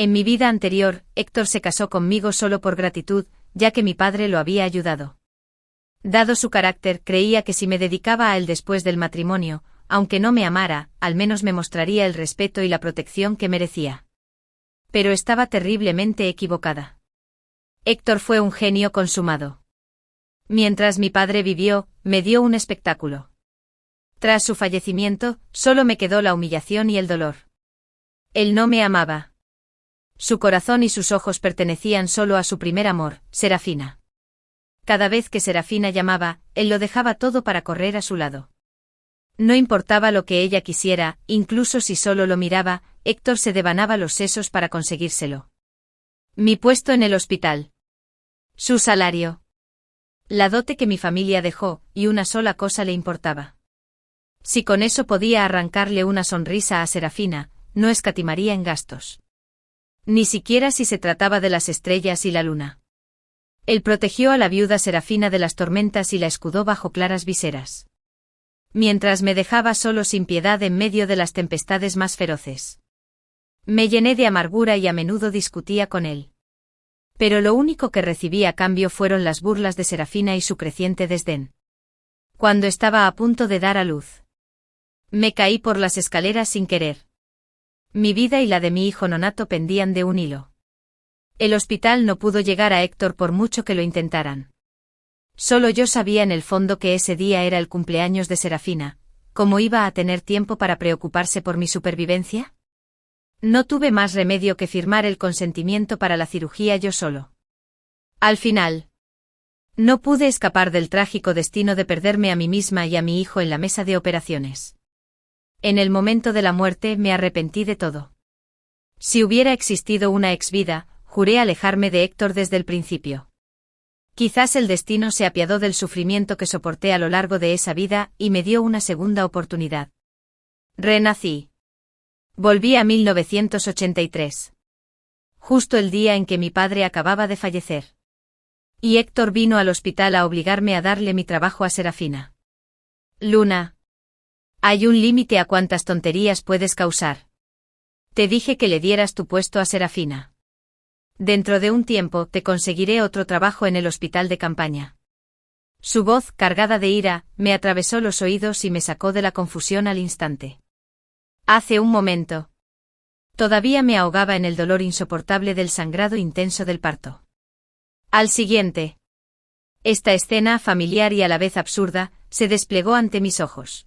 En mi vida anterior, Héctor se casó conmigo solo por gratitud, ya que mi padre lo había ayudado. Dado su carácter, creía que si me dedicaba a él después del matrimonio, aunque no me amara, al menos me mostraría el respeto y la protección que merecía. Pero estaba terriblemente equivocada. Héctor fue un genio consumado. Mientras mi padre vivió, me dio un espectáculo. Tras su fallecimiento, solo me quedó la humillación y el dolor. Él no me amaba. Su corazón y sus ojos pertenecían solo a su primer amor, Serafina. Cada vez que Serafina llamaba, él lo dejaba todo para correr a su lado. No importaba lo que ella quisiera, incluso si solo lo miraba, Héctor se devanaba los sesos para conseguírselo. Mi puesto en el hospital. Su salario. La dote que mi familia dejó, y una sola cosa le importaba. Si con eso podía arrancarle una sonrisa a Serafina, no escatimaría en gastos. Ni siquiera si se trataba de las estrellas y la luna. Él protegió a la viuda Serafina de las tormentas y la escudó bajo claras viseras. Mientras me dejaba solo sin piedad en medio de las tempestades más feroces. Me llené de amargura y a menudo discutía con él. Pero lo único que recibí a cambio fueron las burlas de Serafina y su creciente desdén. Cuando estaba a punto de dar a luz, me caí por las escaleras sin querer. Mi vida y la de mi hijo nonato pendían de un hilo. El hospital no pudo llegar a Héctor por mucho que lo intentaran. Solo yo sabía en el fondo que ese día era el cumpleaños de Serafina. ¿Cómo iba a tener tiempo para preocuparse por mi supervivencia? No tuve más remedio que firmar el consentimiento para la cirugía yo solo. Al final, no pude escapar del trágico destino de perderme a mí misma y a mi hijo en la mesa de operaciones. En el momento de la muerte me arrepentí de todo. Si hubiera existido una exvida, juré alejarme de Héctor desde el principio. Quizás el destino se apiadó del sufrimiento que soporté a lo largo de esa vida y me dio una segunda oportunidad. Renací. Volví a 1983. Justo el día en que mi padre acababa de fallecer. Y Héctor vino al hospital a obligarme a darle mi trabajo a Serafina. Luna. Hay un límite a cuántas tonterías puedes causar. Te dije que le dieras tu puesto a Serafina. Dentro de un tiempo te conseguiré otro trabajo en el hospital de campaña. Su voz, cargada de ira, me atravesó los oídos y me sacó de la confusión al instante. Hace un momento. Todavía me ahogaba en el dolor insoportable del sangrado intenso del parto. Al siguiente. Esta escena, familiar y a la vez absurda, se desplegó ante mis ojos.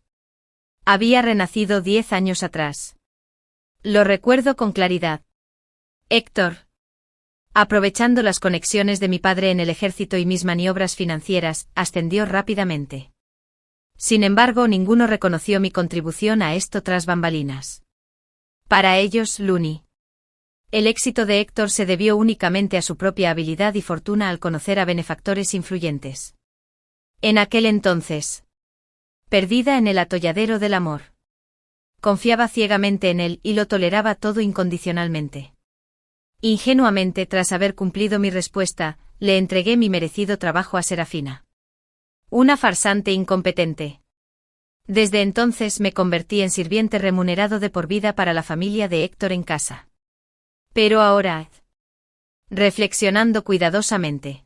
Había renacido 10 años atrás. Lo recuerdo con claridad. Héctor. Aprovechando las conexiones de mi padre en el ejército y mis maniobras financieras, ascendió rápidamente. Sin embargo, ninguno reconoció mi contribución a esto tras bambalinas. Para ellos, Looney. El éxito de Héctor se debió únicamente a su propia habilidad y fortuna al conocer a benefactores influyentes. En aquel entonces, perdida en el atolladero del amor, confiaba ciegamente en él y lo toleraba todo incondicionalmente. Ingenuamente, tras haber cumplido mi respuesta, le entregué mi merecido trabajo a Serafina. Una farsante incompetente. Desde entonces me convertí en sirviente remunerado de por vida para la familia de Héctor en casa. Pero ahora, reflexionando cuidadosamente,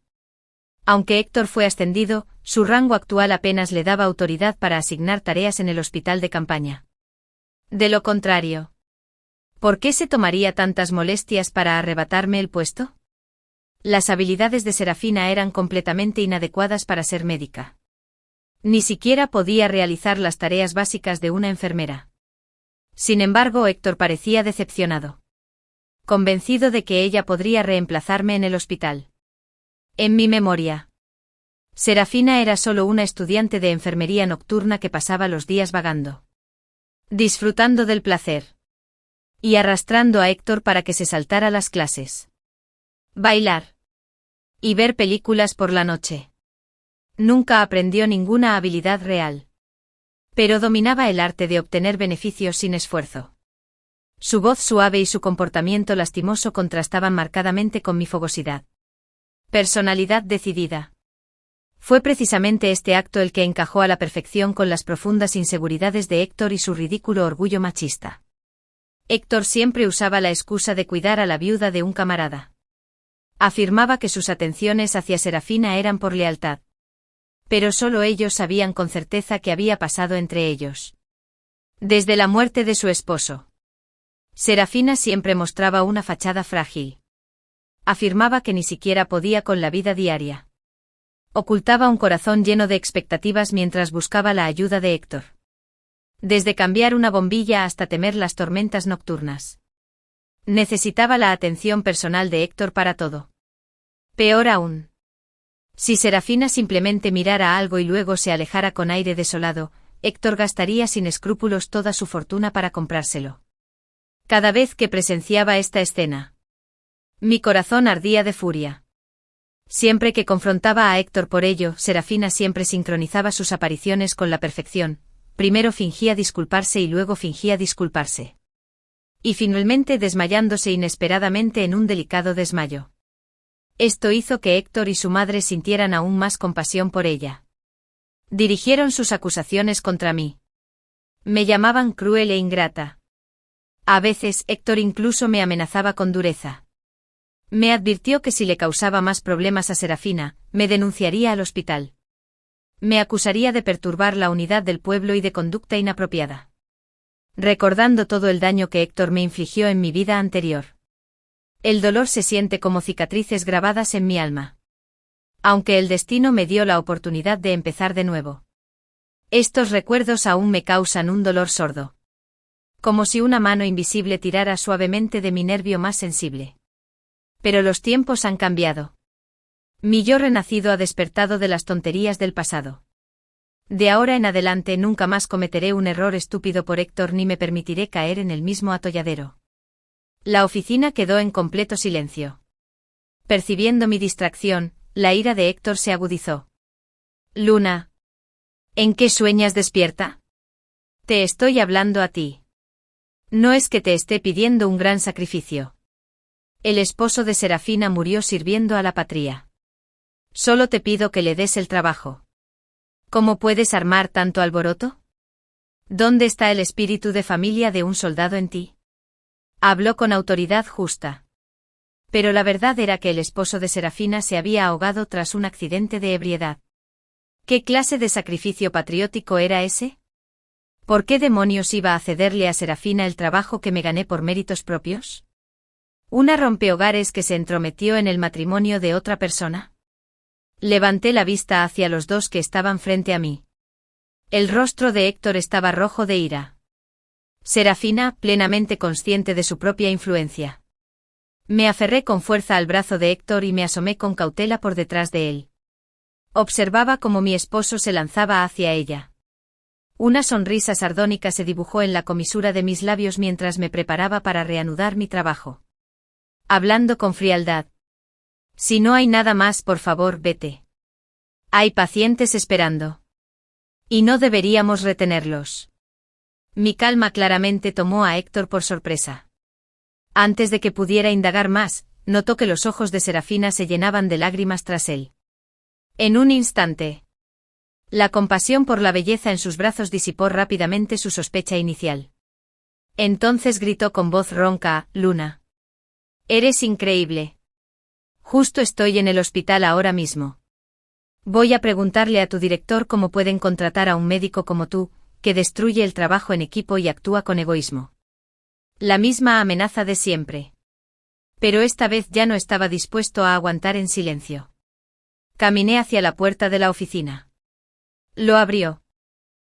aunque Héctor fue ascendido, su rango actual apenas le daba autoridad para asignar tareas en el hospital de campaña. De lo contrario, ¿por qué se tomaría tantas molestias para arrebatarme el puesto? Las habilidades de Serafina eran completamente inadecuadas para ser médica. Ni siquiera podía realizar las tareas básicas de una enfermera. Sin embargo, Héctor parecía decepcionado. Convencido de que ella podría reemplazarme en el hospital. En mi memoria, Serafina era solo una estudiante de enfermería nocturna que pasaba los días vagando, disfrutando del placer y arrastrando a Héctor para que se saltara las clases, bailar y ver películas por la noche. Nunca aprendió ninguna habilidad real, pero dominaba el arte de obtener beneficios sin esfuerzo. Su voz suave y su comportamiento lastimoso contrastaban marcadamente con mi fogosidad. Personalidad decidida. Fue precisamente este acto el que encajó a la perfección con las profundas inseguridades de Héctor y su ridículo orgullo machista. Héctor siempre usaba la excusa de cuidar a la viuda de un camarada. Afirmaba que sus atenciones hacia Serafina eran por lealtad. Pero solo ellos sabían con certeza qué había pasado entre ellos. Desde la muerte de su esposo, Serafina siempre mostraba una fachada frágil. Afirmaba que ni siquiera podía con la vida diaria. Ocultaba un corazón lleno de expectativas mientras buscaba la ayuda de Héctor. Desde cambiar una bombilla hasta temer las tormentas nocturnas. Necesitaba la atención personal de Héctor para todo. Peor aún. Si Serafina simplemente mirara algo y luego se alejara con aire desolado, Héctor gastaría sin escrúpulos toda su fortuna para comprárselo. Cada vez que presenciaba esta escena, mi corazón ardía de furia. Siempre que confrontaba a Héctor por ello, Serafina siempre sincronizaba sus apariciones con la perfección. Primero fingía disculparse y luego fingía disculparse. Y finalmente desmayándose inesperadamente en un delicado desmayo. Esto hizo que Héctor y su madre sintieran aún más compasión por ella. Dirigieron sus acusaciones contra mí. Me llamaban cruel e ingrata. A veces Héctor incluso me amenazaba con dureza. Me advirtió que si le causaba más problemas a Serafina, me denunciaría al hospital. Me acusaría de perturbar la unidad del pueblo y de conducta inapropiada. Recordando todo el daño que Héctor me infligió en mi vida anterior. El dolor se siente como cicatrices grabadas en mi alma. Aunque el destino me dio la oportunidad de empezar de nuevo. Estos recuerdos aún me causan un dolor sordo. Como si una mano invisible tirara suavemente de mi nervio más sensible. Pero los tiempos han cambiado. Mi yo renacido ha despertado de las tonterías del pasado. De ahora en adelante nunca más cometeré un error estúpido por Héctor ni me permitiré caer en el mismo atolladero. La oficina quedó en completo silencio. Percibiendo mi distracción, la ira de Héctor se agudizó. Luna. ¿En qué sueñas despierta? Te estoy hablando a ti. No es que te esté pidiendo un gran sacrificio. El esposo de Serafina murió sirviendo a la patria. Solo te pido que le des el trabajo. ¿Cómo puedes armar tanto alboroto? ¿Dónde está el espíritu de familia de un soldado en ti? Habló con autoridad justa. Pero la verdad era que el esposo de Serafina se había ahogado tras un accidente de ebriedad. ¿Qué clase de sacrificio patriótico era ese? ¿Por qué demonios iba a cederle a Serafina el trabajo que me gané por méritos propios? ¿Una rompehogares que se entrometió en el matrimonio de otra persona? Levanté la vista hacia los dos que estaban frente a mí. El rostro de Héctor estaba rojo de ira. Serafina, plenamente consciente de su propia influencia. Me aferré con fuerza al brazo de Héctor y me asomé con cautela por detrás de él. Observaba cómo mi esposo se lanzaba hacia ella. Una sonrisa sardónica se dibujó en la comisura de mis labios mientras me preparaba para reanudar mi trabajo. Hablando con frialdad. Si no hay nada más, por favor, vete. Hay pacientes esperando. Y no deberíamos retenerlos. Mi calma claramente tomó a Héctor por sorpresa. Antes de que pudiera indagar más, notó que los ojos de Serafina se llenaban de lágrimas tras él. En un instante. La compasión por la belleza en sus brazos disipó rápidamente su sospecha inicial. Entonces gritó con voz ronca, Luna. Eres increíble. Justo estoy en el hospital ahora mismo. Voy a preguntarle a tu director cómo pueden contratar a un médico como tú, que destruye el trabajo en equipo y actúa con egoísmo. La misma amenaza de siempre. Pero esta vez ya no estaba dispuesto a aguantar en silencio. Caminé hacia la puerta de la oficina. Lo abrió.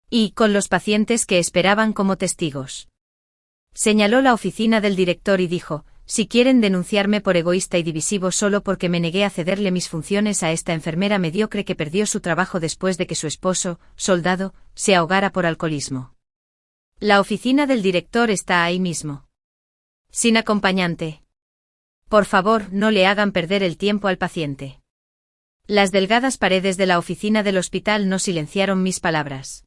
Y con los pacientes que esperaban como testigos. Señaló la oficina del director y dijo, si quieren denunciarme por egoísta y divisivo solo porque me negué a cederle mis funciones a esta enfermera mediocre que perdió su trabajo después de que su esposo, soldado, se ahogara por alcoholismo. La oficina del director está ahí mismo. Sin acompañante. Por favor, no le hagan perder el tiempo al paciente. Las delgadas paredes de la oficina del hospital no silenciaron mis palabras.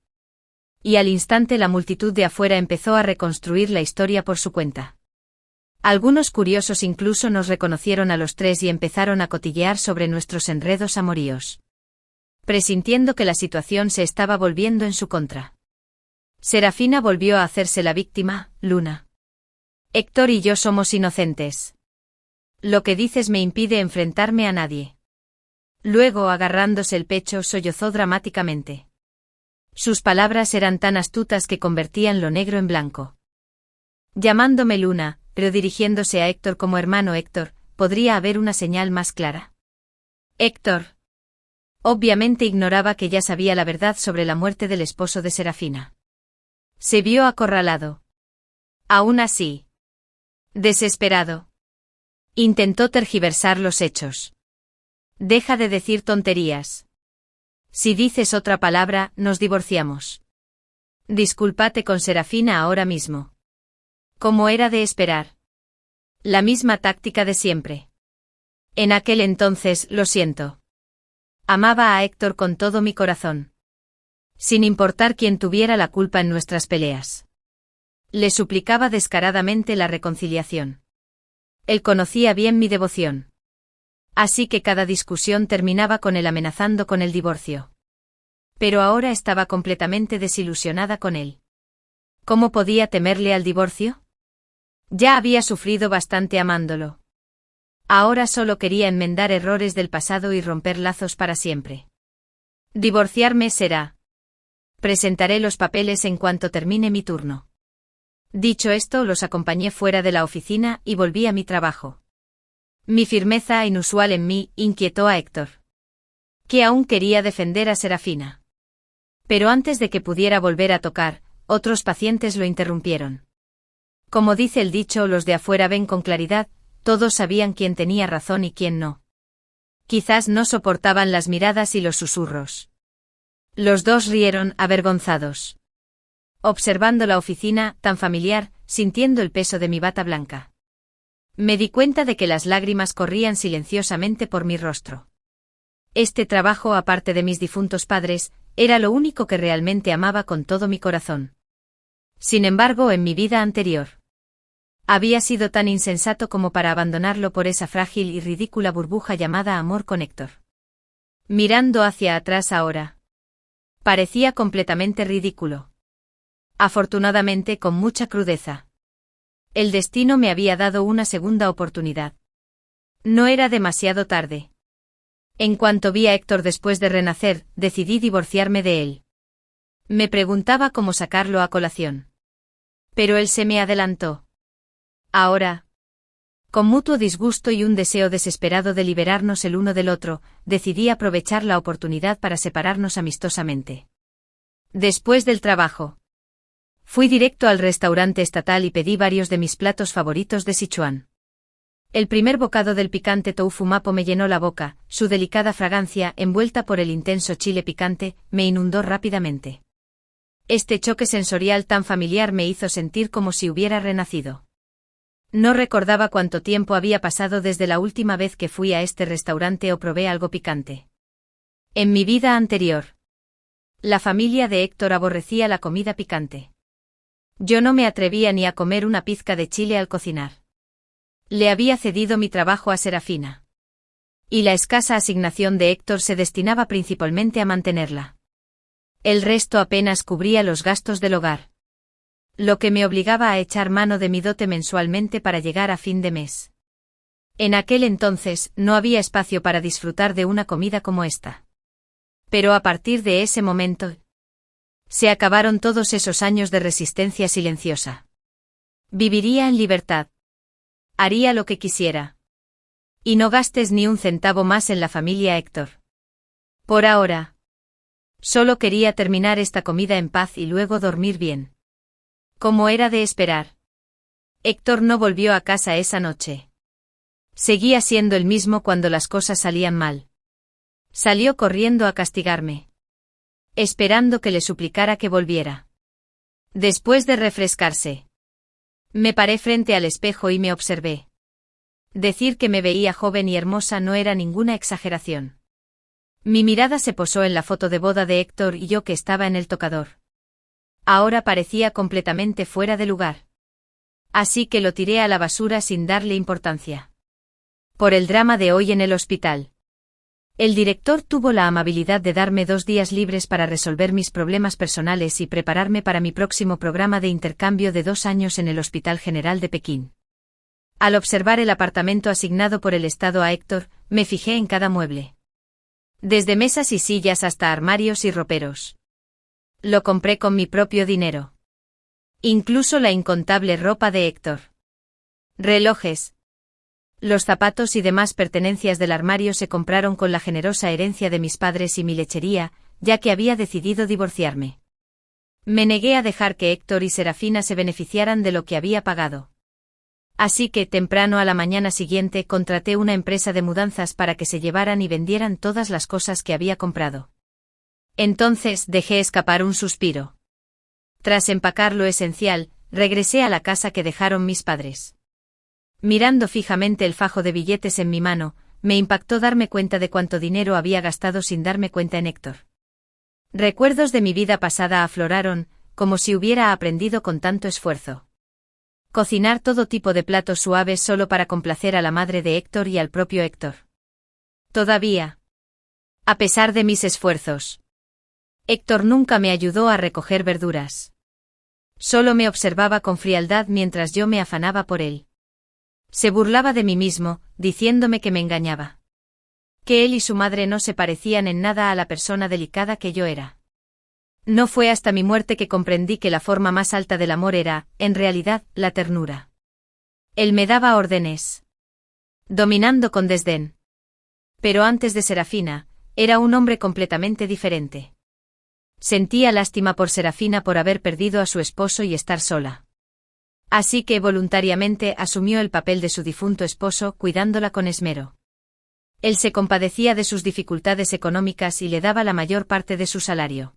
Y al instante la multitud de afuera empezó a reconstruir la historia por su cuenta. Algunos curiosos incluso nos reconocieron a los tres y empezaron a cotillear sobre nuestros enredos amoríos. Presintiendo que la situación se estaba volviendo en su contra. Serafina volvió a hacerse la víctima, Luna. Héctor y yo somos inocentes. Lo que dices me impide enfrentarme a nadie. Luego, agarrándose el pecho, sollozó dramáticamente. Sus palabras eran tan astutas que convertían lo negro en blanco. Llamándome Luna, pero dirigiéndose a Héctor como hermano Héctor, ¿podría haber una señal más clara? Héctor. Obviamente ignoraba que ya sabía la verdad sobre la muerte del esposo de Serafina. Se vio acorralado. Aún así. Desesperado. Intentó tergiversar los hechos. Deja de decir tonterías. Si dices otra palabra, nos divorciamos. Discúlpate con Serafina ahora mismo. Como era de esperar. La misma táctica de siempre. En aquel entonces, lo siento. Amaba a Héctor con todo mi corazón. Sin importar quién tuviera la culpa en nuestras peleas. Le suplicaba descaradamente la reconciliación. Él conocía bien mi devoción. Así que cada discusión terminaba con él amenazando con el divorcio. Pero ahora estaba completamente desilusionada con él. ¿Cómo podía temerle al divorcio? Ya había sufrido bastante amándolo. Ahora solo quería enmendar errores del pasado y romper lazos para siempre. Divorciarme será. Presentaré los papeles en cuanto termine mi turno. Dicho esto, los acompañé fuera de la oficina y volví a mi trabajo. Mi firmeza inusual en mí inquietó a Héctor, que aún quería defender a Serafina. Pero antes de que pudiera volver a tocar, otros pacientes lo interrumpieron. Como dice el dicho, los de afuera ven con claridad, todos sabían quién tenía razón y quién no. Quizás no soportaban las miradas y los susurros. Los dos rieron, avergonzados. Observando la oficina, tan familiar, sintiendo el peso de mi bata blanca. Me di cuenta de que las lágrimas corrían silenciosamente por mi rostro. Este trabajo, aparte de mis difuntos padres, era lo único que realmente amaba con todo mi corazón. Sin embargo, en mi vida anterior, había sido tan insensato como para abandonarlo por esa frágil y ridícula burbuja llamada amor con Héctor. Mirando hacia atrás ahora, parecía completamente ridículo. Afortunadamente, con mucha crudeza. El destino me había dado una segunda oportunidad. No era demasiado tarde. En cuanto vi a Héctor después de renacer, decidí divorciarme de él. Me preguntaba cómo sacarlo a colación. Pero él se me adelantó. Ahora, con mutuo disgusto y un deseo desesperado de liberarnos el uno del otro, decidí aprovechar la oportunidad para separarnos amistosamente. Después del trabajo, fui directo al restaurante estatal y pedí varios de mis platos favoritos de Sichuan. El primer bocado del picante tofu mapo me llenó la boca, su delicada fragancia, envuelta por el intenso chile picante, me inundó rápidamente. Este choque sensorial tan familiar me hizo sentir como si hubiera renacido. No recordaba cuánto tiempo había pasado desde la última vez que fui a este restaurante o probé algo picante. En mi vida anterior, la familia de Héctor aborrecía la comida picante. Yo no me atrevía ni a comer una pizca de chile al cocinar. Le había cedido mi trabajo a Serafina. Y la escasa asignación de Héctor se destinaba principalmente a mantenerla. El resto apenas cubría los gastos del hogar. Lo que me obligaba a echar mano de mi dote mensualmente para llegar a fin de mes. En aquel entonces, no había espacio para disfrutar de una comida como esta. Pero a partir de ese momento, se acabaron todos esos años de resistencia silenciosa. Viviría en libertad. Haría lo que quisiera. Y no gastes ni un centavo más en la familia Héctor. Por ahora. Solo quería terminar esta comida en paz y luego dormir bien. Como era de esperar, Héctor no volvió a casa esa noche. Seguía siendo el mismo cuando las cosas salían mal. Salió corriendo a castigarme, esperando que le suplicara que volviera. Después de refrescarse, me paré frente al espejo y me observé. Decir que me veía joven y hermosa no era ninguna exageración. Mi mirada se posó en la foto de boda de Héctor y yo que estaba en el tocador. Ahora parecía completamente fuera de lugar. Así que lo tiré a la basura sin darle importancia. Por el drama de hoy en el hospital. El director tuvo la amabilidad de darme 2 días libres para resolver mis problemas personales y prepararme para mi próximo programa de intercambio de 2 años en el Hospital General de Pekín. Al observar el apartamento asignado por el Estado a Héctor, me fijé en cada mueble. Desde mesas y sillas hasta armarios y roperos. Lo compré con mi propio dinero. Incluso la incontable ropa de Héctor. Relojes. Los zapatos y demás pertenencias del armario se compraron con la generosa herencia de mis padres y mi lechería, ya que había decidido divorciarme. Me negué a dejar que Héctor y Serafina se beneficiaran de lo que había pagado. Así que, temprano a la mañana siguiente, contraté una empresa de mudanzas para que se llevaran y vendieran todas las cosas que había comprado. Entonces dejé escapar un suspiro. Tras empacar lo esencial, regresé a la casa que dejaron mis padres. Mirando fijamente el fajo de billetes en mi mano, me impactó darme cuenta de cuánto dinero había gastado sin darme cuenta en Héctor. Recuerdos de mi vida pasada afloraron, como si hubiera aprendido con tanto esfuerzo. Cocinar todo tipo de platos suaves solo para complacer a la madre de Héctor y al propio Héctor. Todavía. A pesar de mis esfuerzos. Héctor nunca me ayudó a recoger verduras. Solo me observaba con frialdad mientras yo me afanaba por él. Se burlaba de mí mismo, diciéndome que me engañaba. Que él y su madre no se parecían en nada a la persona delicada que yo era. No fue hasta mi muerte que comprendí que la forma más alta del amor era, en realidad, la ternura. Él me daba órdenes. Dominando con desdén. Pero antes de Serafina, era un hombre completamente diferente. Sentía lástima por Serafina por haber perdido a su esposo y estar sola. Así que voluntariamente asumió el papel de su difunto esposo, cuidándola con esmero. Él se compadecía de sus dificultades económicas y le daba la mayor parte de su salario.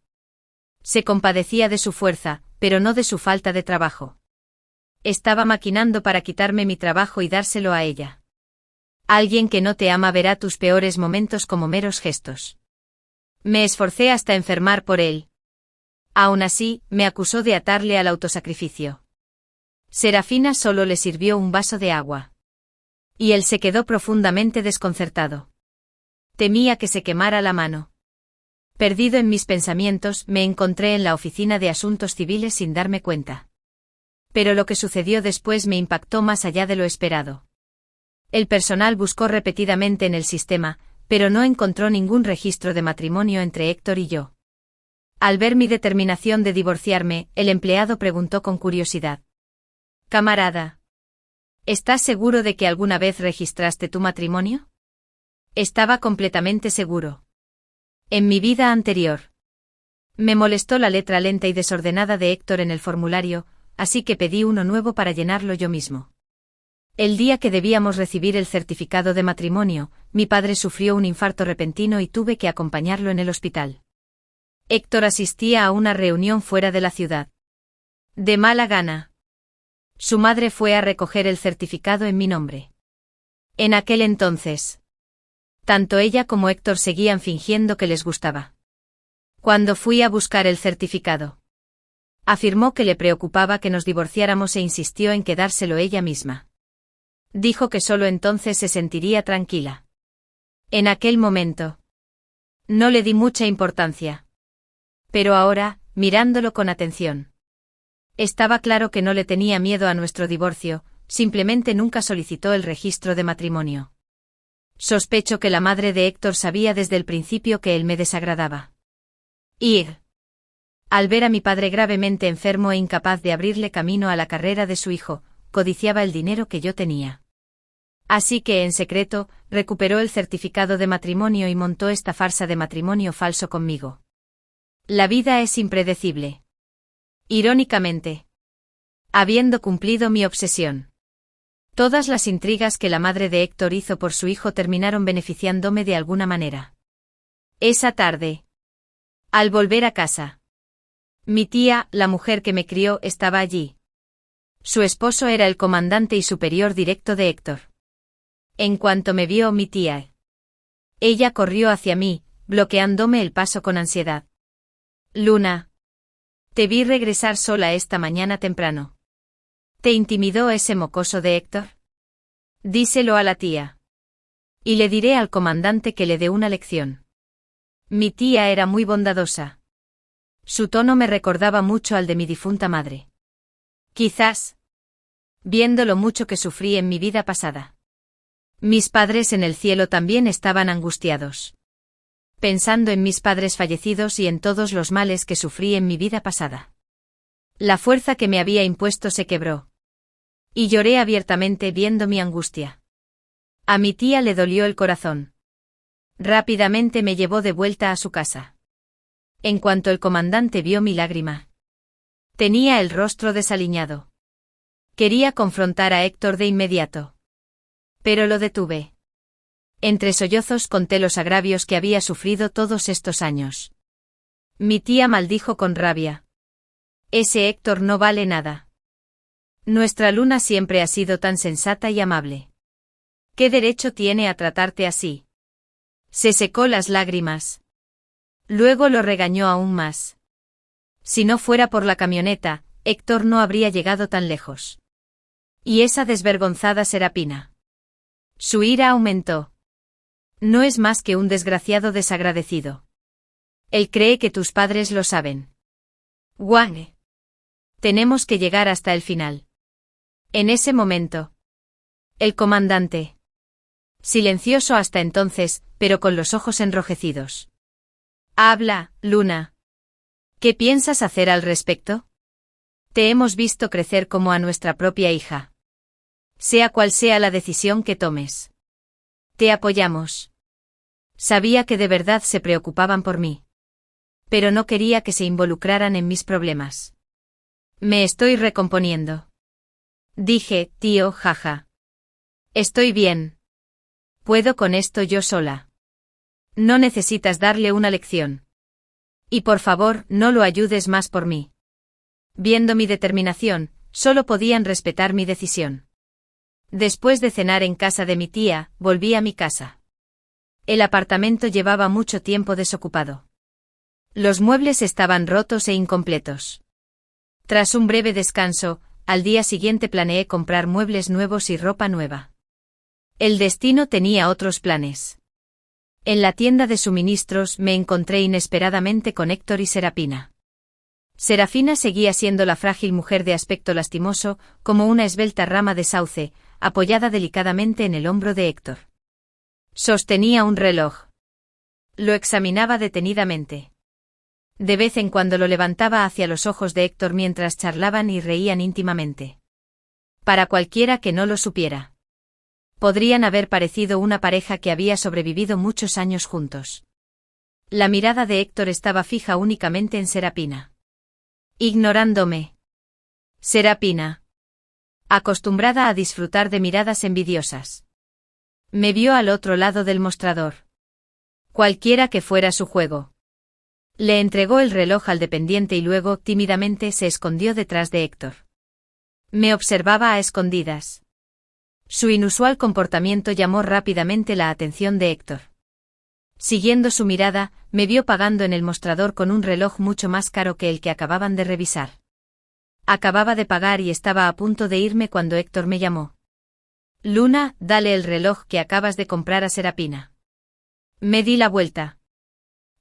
Se compadecía de su fuerza, pero no de su falta de trabajo. Estaba maquinando para quitarme mi trabajo y dárselo a ella. Alguien que no te ama verá tus peores momentos como meros gestos. Me esforcé hasta enfermar por él. Aún así, me acusó de atarle al autosacrificio. Serafina solo le sirvió un vaso de agua. Y él se quedó profundamente desconcertado. Temía que se quemara la mano. Perdido en mis pensamientos, me encontré en la oficina de asuntos civiles sin darme cuenta. Pero lo que sucedió después me impactó más allá de lo esperado. El personal buscó repetidamente en el sistema, pero no encontró ningún registro de matrimonio entre Héctor y yo. Al ver mi determinación de divorciarme, el empleado preguntó con curiosidad. Camarada, ¿estás seguro de que alguna vez registraste tu matrimonio? Estaba completamente seguro. En mi vida anterior. Me molestó la letra lenta y desordenada de Héctor en el formulario, así que pedí uno nuevo para llenarlo yo mismo. El día que debíamos recibir el certificado de matrimonio, mi padre sufrió un infarto repentino y tuve que acompañarlo en el hospital. Héctor asistía a una reunión fuera de la ciudad. De mala gana. Su madre fue a recoger el certificado en mi nombre. En aquel entonces, tanto ella como Héctor seguían fingiendo que les gustaba. Cuando fui a buscar el certificado, afirmó que le preocupaba que nos divorciáramos e insistió en quedárselo ella misma. Dijo que solo entonces se sentiría tranquila. En aquel momento, no le di mucha importancia. Pero ahora, mirándolo con atención, estaba claro que no le tenía miedo a nuestro divorcio, simplemente nunca solicitó el registro de matrimonio. Sospecho que la madre de Héctor sabía desde el principio que él me desagradaba. Al ver a mi padre gravemente enfermo e incapaz de abrirle camino a la carrera de su hijo, codiciaba el dinero que yo tenía. Así que, en secreto, recuperó el certificado de matrimonio y montó esta farsa de matrimonio falso conmigo. La vida es impredecible. Irónicamente, habiendo cumplido mi obsesión, todas las intrigas que la madre de Héctor hizo por su hijo terminaron beneficiándome de alguna manera. Esa tarde, al volver a casa, mi tía, la mujer que me crió, estaba allí. Su esposo era el comandante y superior directo de Héctor. En cuanto me vio mi tía, ella corrió hacia mí, bloqueándome el paso con ansiedad. Luna, te vi regresar sola esta mañana temprano. ¿Te intimidó ese mocoso de Héctor? Díselo a la tía. Y le diré al comandante que le dé una lección. Mi tía era muy bondadosa. Su tono me recordaba mucho al de mi difunta madre. Quizás, viendo lo mucho que sufrí en mi vida pasada. Mis padres en el cielo también estaban angustiados. Pensando en mis padres fallecidos y en todos los males que sufrí en mi vida pasada. La fuerza que me había impuesto se quebró. Y lloré abiertamente viendo mi angustia. A mi tía le dolió el corazón. Rápidamente me llevó de vuelta a su casa. En cuanto el comandante vio mi lágrima. Tenía el rostro desaliñado. Quería confrontar a Héctor de inmediato. Pero lo detuve. Entre sollozos conté los agravios que había sufrido todos estos años. Mi tía maldijo con rabia. Ese Héctor no vale nada. Nuestra Luna siempre ha sido tan sensata y amable. ¿Qué derecho tiene a tratarte así? Se secó las lágrimas. Luego lo regañó aún más. Si no fuera por la camioneta, Héctor no habría llegado tan lejos. Y esa desvergonzada Serapina. Su ira aumentó. No es más que un desgraciado desagradecido. Él cree que tus padres lo saben. Wang. Tenemos que llegar hasta el final. En ese momento. El comandante. Silencioso hasta entonces, pero con los ojos enrojecidos. Habla, Luna. ¿Qué piensas hacer al respecto? Te hemos visto crecer como a nuestra propia hija. Sea cual sea la decisión que tomes. Te apoyamos. Sabía que de verdad se preocupaban por mí. Pero no quería que se involucraran en mis problemas. Me estoy recomponiendo. Dije, tío, jaja. Estoy bien. Puedo con esto yo sola. No necesitas darle una lección. Y por favor, no lo ayudes más por mí. Viendo mi determinación, solo podían respetar mi decisión. Después de cenar en casa de mi tía, volví a mi casa. El apartamento llevaba mucho tiempo desocupado. Los muebles estaban rotos e incompletos. Tras un breve descanso, al día siguiente planeé comprar muebles nuevos y ropa nueva. El destino tenía otros planes. En la tienda de suministros me encontré inesperadamente con Héctor y Serapina. Serafina seguía siendo la frágil mujer de aspecto lastimoso, como una esbelta rama de sauce, apoyada delicadamente en el hombro de Héctor. Sostenía un reloj. Lo examinaba detenidamente. De vez en cuando lo levantaba hacia los ojos de Héctor mientras charlaban y reían íntimamente. Para cualquiera que no lo supiera. Podrían haber parecido una pareja que había sobrevivido muchos años juntos. La mirada de Héctor estaba fija únicamente en Serapina. Ignorándome. Serapina. Acostumbrada a disfrutar de miradas envidiosas. Me vio al otro lado del mostrador. Cualquiera que fuera su juego. Le entregó el reloj al dependiente y luego, tímidamente, se escondió detrás de Héctor. Me observaba a escondidas. Su inusual comportamiento llamó rápidamente la atención de Héctor. Siguiendo su mirada, me vio pagando en el mostrador con un reloj mucho más caro que el que acababan de revisar. Acababa de pagar y estaba a punto de irme cuando Héctor me llamó. Luna, dale el reloj que acabas de comprar a Serapina. Me di la vuelta.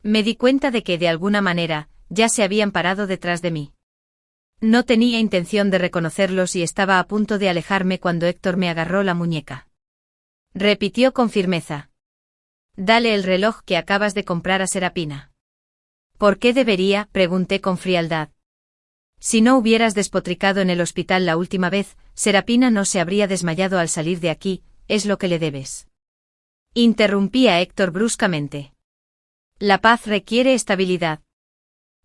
Me di cuenta de que, de alguna manera, ya se habían parado detrás de mí. No tenía intención de reconocerlos y estaba a punto de alejarme cuando Héctor me agarró la muñeca. Repitió con firmeza. Dale el reloj que acabas de comprar a Serapina. ¿Por qué debería?, pregunté con frialdad. Si no hubieras despotricado en el hospital la última vez, Serapina no se habría desmayado al salir de aquí, es lo que le debes. Interrumpí a Héctor bruscamente. La paz requiere estabilidad.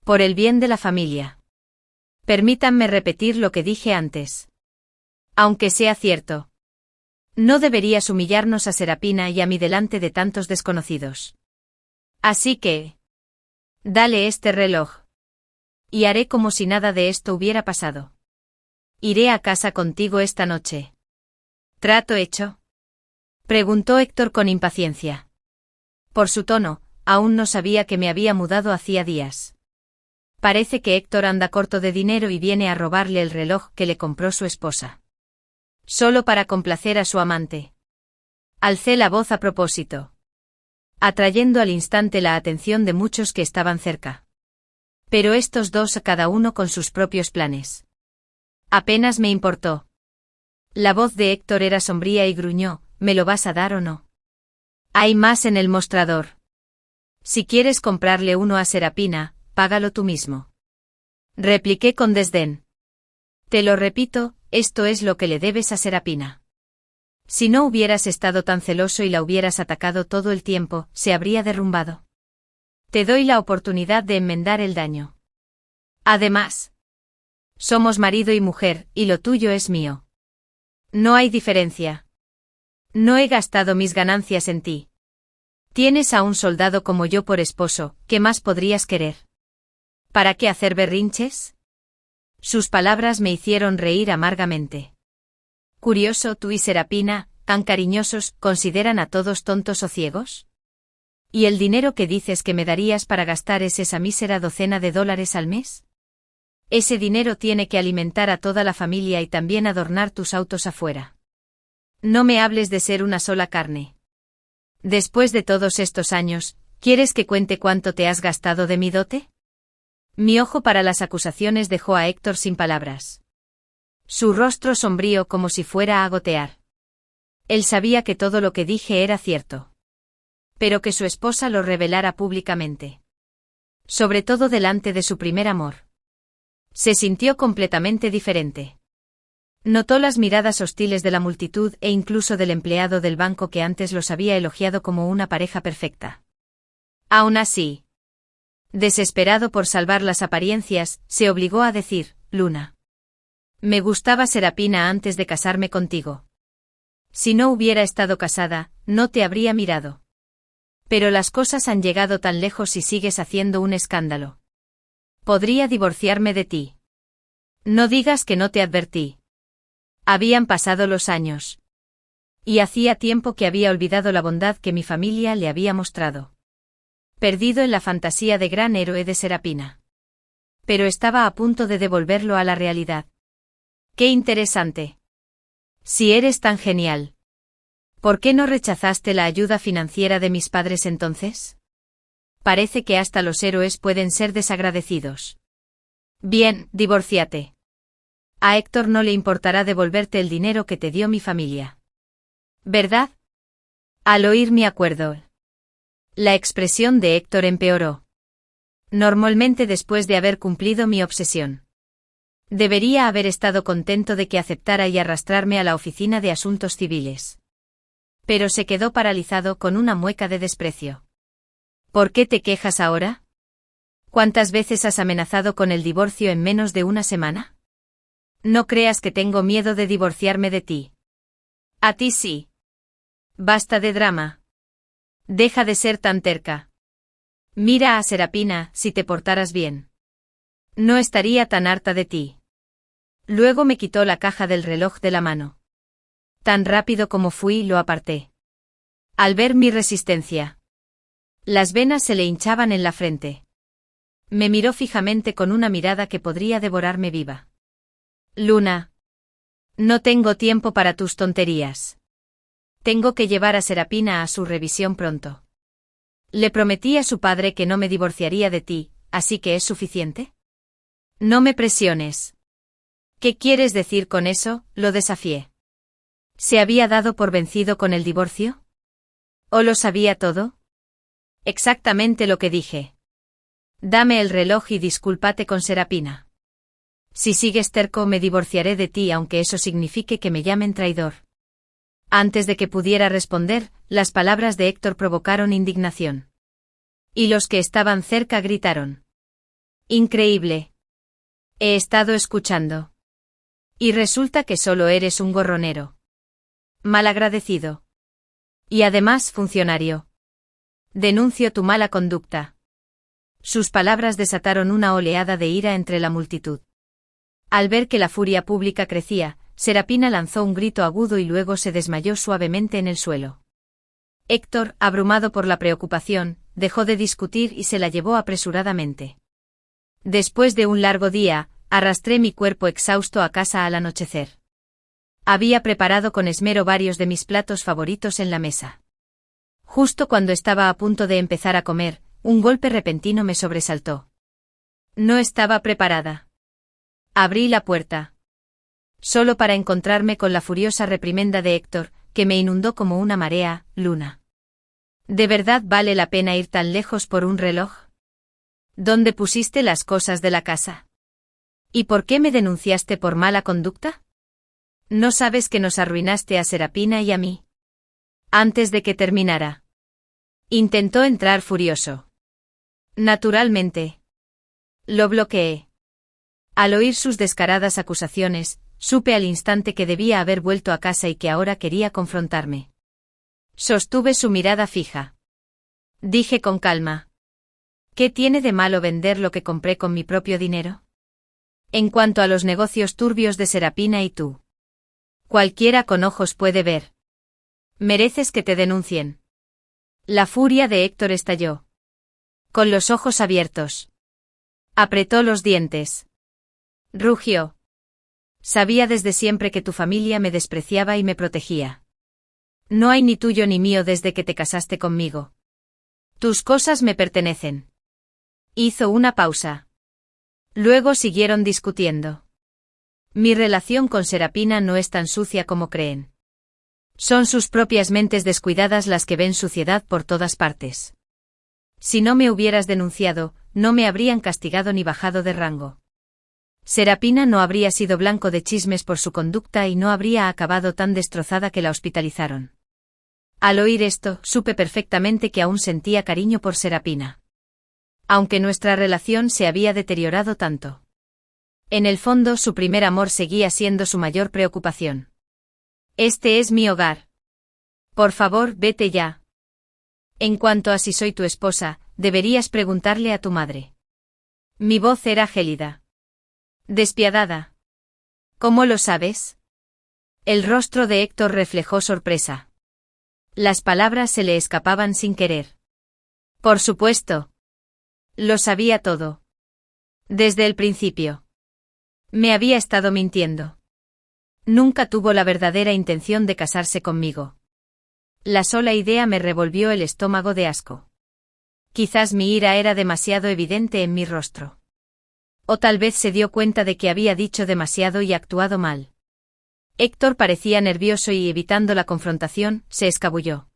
Por el bien de la familia. Permítanme repetir lo que dije antes. Aunque sea cierto. No deberías humillarnos a Serapina y a mí delante de tantos desconocidos. Así que... dale este reloj. Y haré como si nada de esto hubiera pasado. Iré a casa contigo esta noche. ¿Trato hecho?, preguntó Héctor con impaciencia. Por su tono, aún no sabía que me había mudado hacía días. Parece que Héctor anda corto de dinero y viene a robarle el reloj que le compró su esposa. Solo para complacer a su amante. Alcé la voz a propósito, atrayendo al instante la atención de muchos que estaban cerca. Pero estos dos, cada uno con sus propios planes. Apenas me importó. La voz de Héctor era sombría y gruñó: ¿me lo vas a dar o no? Hay más en el mostrador. Si quieres comprarle uno a Serapina, págalo tú mismo. Repliqué con desdén. Te lo repito, esto es lo que le debes a Serapina. Si no hubieras estado tan celoso y la hubieras atacado todo el tiempo, se habría derrumbado. Te doy la oportunidad de enmendar el daño. Además, somos marido y mujer, y lo tuyo es mío. No hay diferencia. No he gastado mis ganancias en ti. Tienes a un soldado como yo por esposo, ¿qué más podrías querer? ¿Para qué hacer berrinches? Sus palabras me hicieron reír amargamente. Curioso, tú y Serapina, tan cariñosos, ¿consideran a todos tontos o ciegos? ¿Y el dinero que dices que me darías para gastar es esa mísera $12 al mes? Ese dinero tiene que alimentar a toda la familia y también adornar tus autos afuera. No me hables de ser una sola carne. Después de todos estos años, ¿quieres que cuente cuánto te has gastado de mi dote? Mi ojo para las acusaciones dejó a Héctor sin palabras. Su rostro sombrío como si fuera a gotear. Él sabía que todo lo que dije era cierto. Pero que su esposa lo revelara públicamente. Sobre todo delante de su primer amor. Se sintió completamente diferente. Notó las miradas hostiles de la multitud e incluso del empleado del banco que antes los había elogiado como una pareja perfecta. Aún así, desesperado por salvar las apariencias, se obligó a decir: Luna. Me gustaba Serapina antes de casarme contigo. Si no hubiera estado casada, no te habría mirado. Pero las cosas han llegado tan lejos y sigues haciendo un escándalo. Podría divorciarme de ti. No digas que no te advertí. Habían pasado los años. Y hacía tiempo que había olvidado la bondad que mi familia le había mostrado. Perdido en la fantasía de gran héroe de Serapina. Pero estaba a punto de devolverlo a la realidad. ¡Qué interesante! Si eres tan genial. ¿Por qué no rechazaste la ayuda financiera de mis padres entonces? Parece que hasta los héroes pueden ser desagradecidos. Bien, divórciate. A Héctor no le importará devolverte el dinero que te dio mi familia. ¿Verdad? Al oír mi acuerdo, la expresión de Héctor empeoró. Normalmente después de haber cumplido mi obsesión. Debería haber estado contento de que aceptara y arrastrarme a la oficina de asuntos civiles. Pero se quedó paralizado con una mueca de desprecio. ¿Por qué te quejas ahora? ¿Cuántas veces has amenazado con el divorcio en menos de una semana? No creas que tengo miedo de divorciarme de ti. A ti sí. Basta de drama. Deja de ser tan terca. Mira a Serapina, si te portaras bien. No estaría tan harta de ti. Luego me quitó la caja del reloj de la mano. Tan rápido como fui, lo aparté. Al ver mi resistencia, las venas se le hinchaban en la frente. Me miró fijamente con una mirada que podría devorarme viva. Luna. No tengo tiempo para tus tonterías. Tengo que llevar a Serapina a su revisión pronto. Le prometí a su padre que no me divorciaría de ti, ¿así que es suficiente? No me presiones. ¿Qué quieres decir con eso? Lo desafié. ¿Se había dado por vencido con el divorcio? ¿O lo sabía todo? Exactamente lo que dije. Dame el reloj y discúlpate con Serapina. Si sigues terco, me divorciaré de ti, aunque eso signifique que me llamen traidor. Antes de que pudiera responder, las palabras de Héctor provocaron indignación. Y los que estaban cerca gritaron. Increíble. He estado escuchando. Y resulta que solo eres un gorronero. Malagradecido. Y además funcionario. Denuncio tu mala conducta. Sus palabras desataron una oleada de ira entre la multitud. Al ver que la furia pública crecía, Serapina lanzó un grito agudo y luego se desmayó suavemente en el suelo. Héctor, abrumado por la preocupación, dejó de discutir y se la llevó apresuradamente. Después de un largo día, arrastré mi cuerpo exhausto a casa al anochecer. Había preparado con esmero varios de mis platos favoritos en la mesa. Justo cuando estaba a punto de empezar a comer, un golpe repentino me sobresaltó. No estaba preparada. Abrí la puerta. Solo para encontrarme con la furiosa reprimenda de Héctor, que me inundó como una marea. Luna. ¿De verdad vale la pena ir tan lejos por un reloj? ¿Dónde pusiste las cosas de la casa? ¿Y por qué me denunciaste por mala conducta? ¿No sabes que nos arruinaste a Serapina y a mí? Antes de que terminara. Intentó entrar furioso. Naturalmente. Lo bloqueé. Al oír sus descaradas acusaciones, supe al instante que debía haber vuelto a casa y que ahora quería confrontarme. Sostuve su mirada fija. Dije con calma. ¿Qué tiene de malo vender lo que compré con mi propio dinero? En cuanto a los negocios turbios de Serapina y tú. Cualquiera con ojos puede ver. Mereces que te denuncien. La furia de Héctor estalló. Con los ojos abiertos. Apretó los dientes. Rugió. Sabía desde siempre que tu familia me despreciaba y me protegía. No hay ni tuyo ni mío desde que te casaste conmigo. Tus cosas me pertenecen. Hizo una pausa. Luego siguieron discutiendo. Mi relación con Serapina no es tan sucia como creen. Son sus propias mentes descuidadas las que ven suciedad por todas partes. Si no me hubieras denunciado, no me habrían castigado ni bajado de rango. Serapina no habría sido blanco de chismes por su conducta y no habría acabado tan destrozada que la hospitalizaron. Al oír esto, supe perfectamente que aún sentía cariño por Serapina. Aunque nuestra relación se había deteriorado tanto. En el fondo, su primer amor seguía siendo su mayor preocupación. Este es mi hogar. Por favor, vete ya. En cuanto a si soy tu esposa, deberías preguntarle a tu madre. Mi voz era gélida. Despiadada. ¿Cómo lo sabes? El rostro de Héctor reflejó sorpresa. Las palabras se le escapaban sin querer. Por supuesto. Lo sabía todo. Desde el principio. Me había estado mintiendo. Nunca tuvo la verdadera intención de casarse conmigo. La sola idea me revolvió el estómago de asco. Quizás mi ira era demasiado evidente en mi rostro. O tal vez se dio cuenta de que había dicho demasiado y actuado mal. Héctor parecía nervioso y, evitando la confrontación, se escabulló.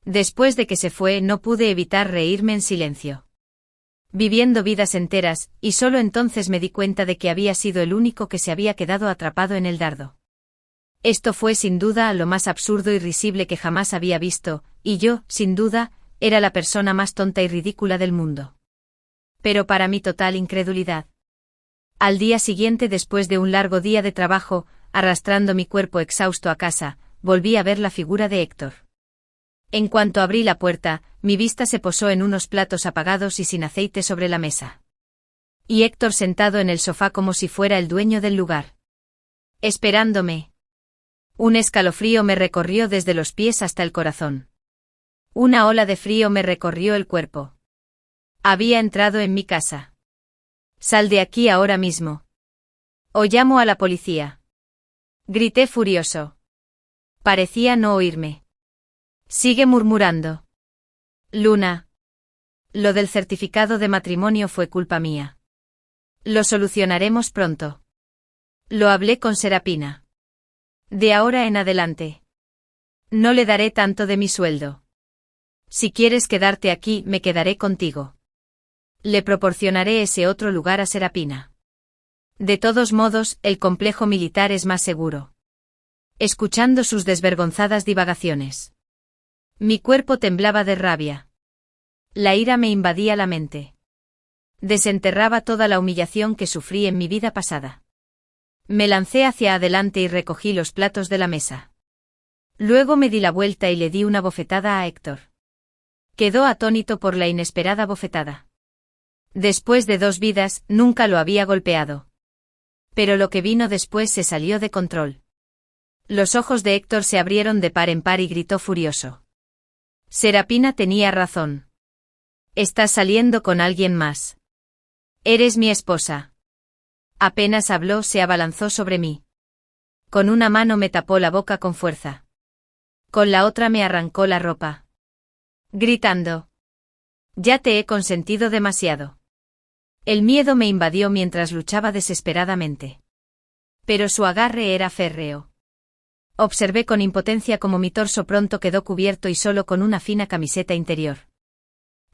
Después de que se fue, no pude evitar reírme en silencio. Viviendo vidas enteras, y solo entonces me di cuenta de que había sido el único que se había quedado atrapado en el dardo. Esto fue sin duda lo más absurdo y risible que jamás había visto, y yo, sin duda, era la persona más tonta y ridícula del mundo. Pero para mi total incredulidad. Al día siguiente, después de un largo día de trabajo, arrastrando mi cuerpo exhausto a casa, volví a ver la figura de Héctor. En cuanto abrí la puerta, mi vista se posó en unos platos apagados y sin aceite sobre la mesa. Y Héctor sentado en el sofá como si fuera el dueño del lugar. Esperándome. Un escalofrío me recorrió desde los pies hasta el corazón. Una ola de frío me recorrió el cuerpo. Había entrado en mi casa. Sal de aquí ahora mismo. O llamo a la policía. Grité furioso. Parecía no oírme. Sigue murmurando. Luna. Lo del certificado de matrimonio fue culpa mía. Lo solucionaremos pronto. Lo hablé con Serapina. De ahora en adelante. No le daré tanto de mi sueldo. Si quieres quedarte aquí, me quedaré contigo. Le proporcionaré ese otro lugar a Serapina. De todos modos, el complejo militar es más seguro. Escuchando sus desvergonzadas divagaciones. Mi cuerpo temblaba de rabia. La ira me invadía la mente. Desenterraba toda la humillación que sufrí en mi vida pasada. Me lancé hacia adelante y recogí los platos de la mesa. Luego me di la vuelta y le di una bofetada a Héctor. Quedó atónito por la inesperada bofetada. Después de 2 vidas, nunca lo había golpeado. Pero lo que vino después se salió de control. Los ojos de Héctor se abrieron de par en par y gritó furioso. Serapina tenía razón. Estás saliendo con alguien más. Eres mi esposa. Apenas habló, se abalanzó sobre mí. Con una mano me tapó la boca con fuerza. Con la otra me arrancó la ropa. Gritando. Ya te he consentido demasiado. El miedo me invadió mientras luchaba desesperadamente. Pero su agarre era férreo. Observé con impotencia cómo mi torso pronto quedó cubierto y solo con una fina camiseta interior.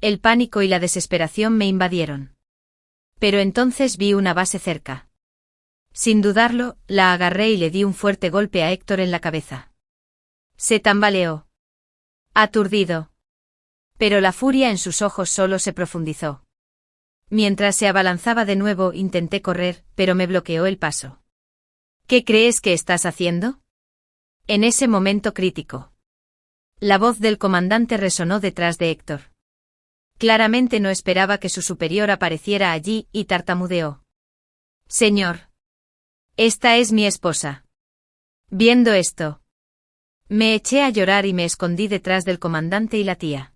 El pánico y la desesperación me invadieron. Pero entonces vi una base cerca. Sin dudarlo, la agarré y le di un fuerte golpe a Héctor en la cabeza. Se tambaleó. Aturdido. Pero la furia en sus ojos solo se profundizó. Mientras se abalanzaba de nuevo intenté correr, pero me bloqueó el paso. ¿Qué crees que estás haciendo? En ese momento crítico. La voz del comandante resonó detrás de Héctor. Claramente no esperaba que su superior apareciera allí y tartamudeó. Señor. Esta es mi esposa. Viendo esto. Me eché a llorar y me escondí detrás del comandante y la tía.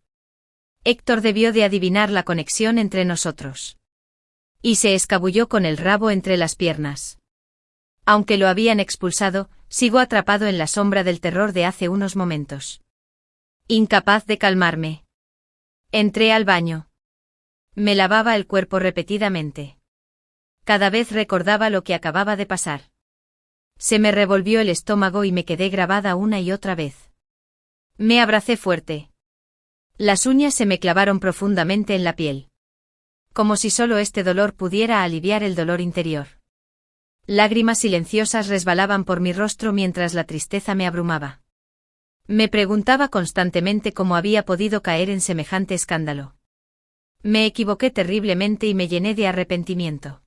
Héctor debió de adivinar la conexión entre nosotros. Y se escabulló con el rabo entre las piernas. Aunque lo habían expulsado, sigo atrapado en la sombra del terror de hace unos momentos. Incapaz de calmarme. Entré al baño. Me lavaba el cuerpo repetidamente. Cada vez recordaba lo que acababa de pasar. Se me revolvió el estómago y me quedé grabada una y otra vez. Me abracé fuerte. Las uñas se me clavaron profundamente en la piel. Como si solo este dolor pudiera aliviar el dolor interior. Lágrimas silenciosas resbalaban por mi rostro mientras la tristeza me abrumaba. Me preguntaba constantemente cómo había podido caer en semejante escándalo. Me equivoqué terriblemente y me llené de arrepentimiento.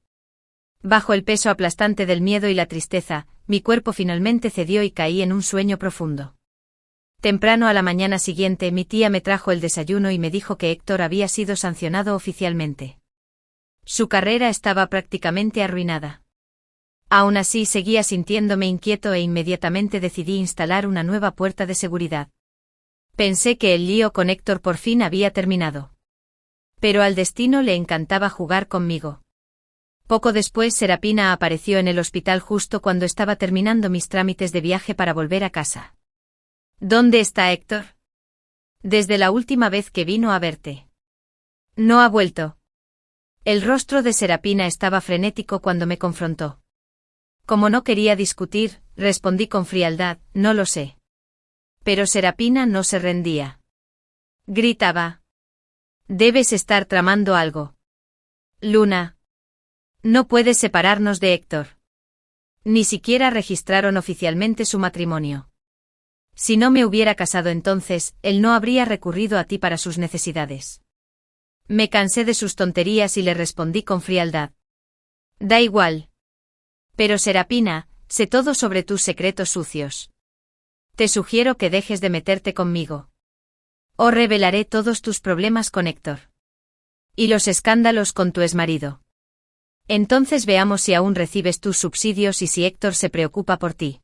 Bajo el peso aplastante del miedo y la tristeza, mi cuerpo finalmente cedió y caí en un sueño profundo. Temprano a la mañana siguiente mi tía me trajo el desayuno y me dijo que Héctor había sido sancionado oficialmente. Su carrera estaba prácticamente arruinada. Aún así seguía sintiéndome inquieto e inmediatamente decidí instalar una nueva puerta de seguridad. Pensé que el lío con Héctor por fin había terminado. Pero al destino le encantaba jugar conmigo. Poco después Serapina apareció en el hospital justo cuando estaba terminando mis trámites de viaje para volver a casa. ¿Dónde está Héctor? Desde la última vez que vino a verte. No ha vuelto. El rostro de Serapina estaba frenético cuando me confrontó. Como no quería discutir, respondí con frialdad, no lo sé. Pero Serapina no se rendía. Gritaba. Debes estar tramando algo. Luna. No puedes separarnos de Héctor. Ni siquiera registraron oficialmente su matrimonio. Si no me hubiera casado entonces, él no habría recurrido a ti para sus necesidades. Me cansé de sus tonterías y le respondí con frialdad. Da igual. Pero Serapina, sé todo sobre tus secretos sucios. Te sugiero que dejes de meterte conmigo. O revelaré todos tus problemas con Héctor. Y los escándalos con tu exmarido. Entonces veamos si aún recibes tus subsidios y si Héctor se preocupa por ti.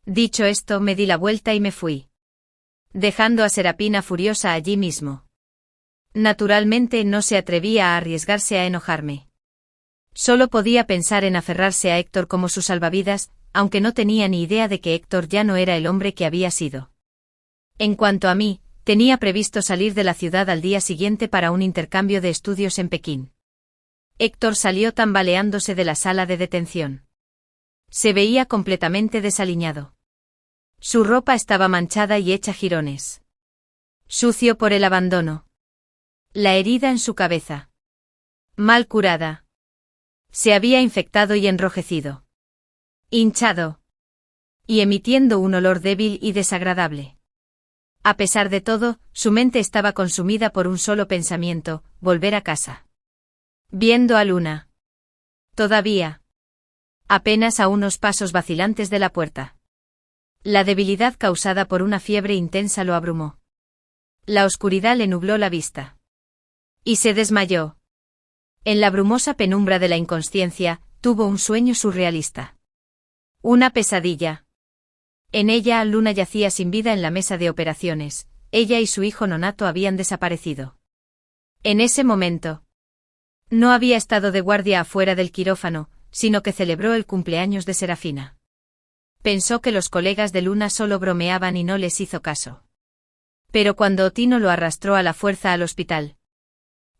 Dicho esto me di la vuelta y me fui. Dejando a Serapina furiosa allí mismo. Naturalmente no se atrevía a arriesgarse a enojarme. Solo podía pensar en aferrarse a Héctor como su salvavidas, aunque no tenía ni idea de que Héctor ya no era el hombre que había sido. En cuanto a mí, tenía previsto salir de la ciudad al día siguiente para un intercambio de estudios en Pekín. Héctor salió tambaleándose de la sala de detención. Se veía completamente desaliñado. Su ropa estaba manchada y hecha jirones. Sucio por el abandono. La herida en su cabeza. Mal curada. Se había infectado y enrojecido. Hinchado. Y emitiendo un olor débil y desagradable. A pesar de todo, su mente estaba consumida por un solo pensamiento, volver a casa. Viendo a Luna. Todavía. Apenas a unos pasos vacilantes de la puerta. La debilidad causada por una fiebre intensa lo abrumó. La oscuridad le nubló la vista. Y se desmayó. En la brumosa penumbra de la inconsciencia, tuvo un sueño surrealista. Una pesadilla. En ella Luna yacía sin vida en la mesa de operaciones, ella y su hijo nonato habían desaparecido. En ese momento. No había estado de guardia afuera del quirófano, sino que celebró el cumpleaños de Serafina. Pensó que los colegas de Luna solo bromeaban y no les hizo caso. Pero cuando Otino lo arrastró a la fuerza al hospital,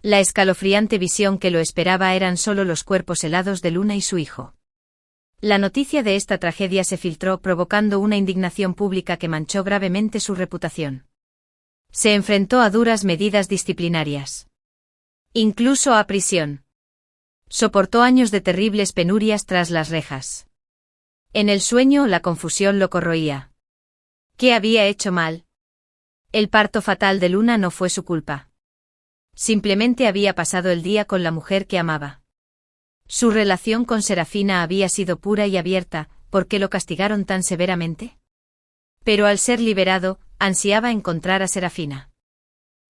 la escalofriante visión que lo esperaba eran solo los cuerpos helados de Luna y su hijo. La noticia de esta tragedia se filtró provocando una indignación pública que manchó gravemente su reputación. Se enfrentó a duras medidas disciplinarias. Incluso a prisión. Soportó años de terribles penurias tras las rejas. En el sueño la confusión lo corroía. ¿Qué había hecho mal? El parto fatal de Luna no fue su culpa. Simplemente había pasado el día con la mujer que amaba. Su relación con Serafina había sido pura y abierta, ¿por qué lo castigaron tan severamente? Pero al ser liberado, ansiaba encontrar a Serafina.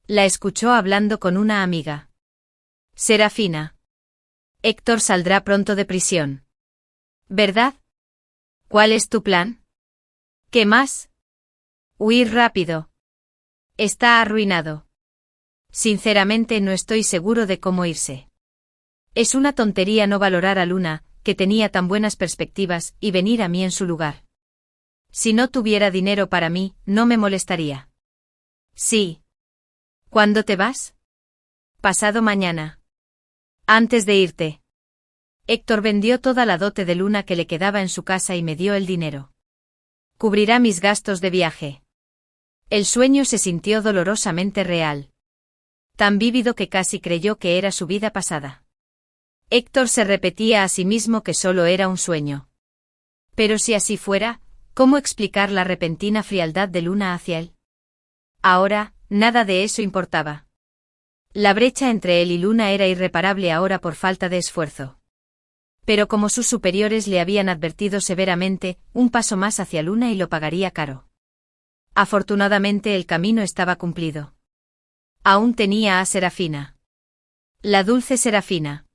La escuchó hablando con una amiga. Serafina. Héctor saldrá pronto de prisión. ¿Verdad? ¿Cuál es tu plan? ¿Qué más? Huir rápido. Está arruinado. Sinceramente no estoy seguro de cómo irse. Es una tontería no valorar a Luna, que tenía tan buenas perspectivas, y venir a mí en su lugar. Si no tuviera dinero para mí, no me molestaría. Sí. ¿Cuándo te vas? Pasado mañana. Antes de irte. Héctor vendió toda la dote de Luna que le quedaba en su casa y me dio el dinero. Cubrirá mis gastos de viaje. El sueño se sintió dolorosamente real. Tan vívido que casi creyó que era su vida pasada. Héctor se repetía a sí mismo que solo era un sueño. Pero si así fuera, ¿cómo explicar la repentina frialdad de Luna hacia él? Ahora, nada de eso importaba. La brecha entre él y Luna era irreparable ahora por falta de esfuerzo. Pero como sus superiores le habían advertido severamente, un paso más hacia Luna y lo pagaría caro. Afortunadamente el camino estaba cumplido. Aún tenía a Serafina. La dulce Serafina.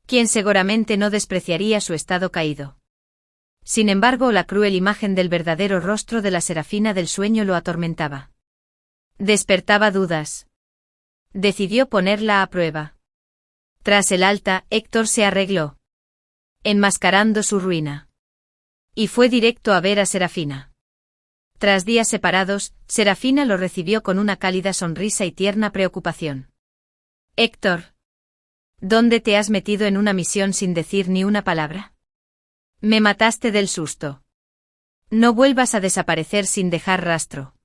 Quien seguramente no despreciaría su estado caído. Sin embargo, la cruel imagen del verdadero rostro de la Serafina del sueño lo atormentaba. Despertaba dudas. Decidió ponerla a prueba. Tras el alta, Héctor se arregló, enmascarando su ruina. Y fue directo a ver a Serafina. Tras días separados, Serafina lo recibió con una cálida sonrisa y tierna preocupación. Héctor. ¿Dónde te has metido en una misión sin decir ni una palabra? Me mataste del susto. No vuelvas a desaparecer sin dejar rastro.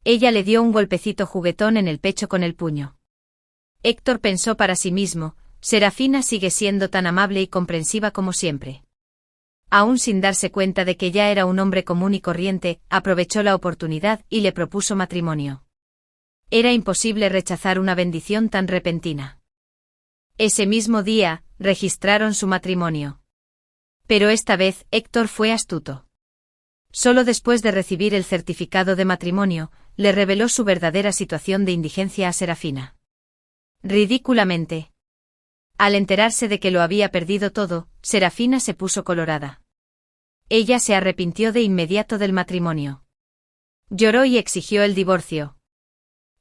Ella le dio un golpecito juguetón en el pecho con el puño. Héctor pensó para sí mismo, Serafina sigue siendo tan amable y comprensiva como siempre. Aún sin darse cuenta de que ya era un hombre común y corriente, aprovechó la oportunidad y le propuso matrimonio. Era imposible rechazar una bendición tan repentina. Ese mismo día, registraron su matrimonio. Pero esta vez, Héctor fue astuto. Solo después de recibir el certificado de matrimonio, le reveló su verdadera situación de indigencia a Serafina. Ridículamente. Al enterarse de que lo había perdido todo, Serafina se puso colorada. Ella se arrepintió de inmediato del matrimonio. Lloró y exigió el divorcio.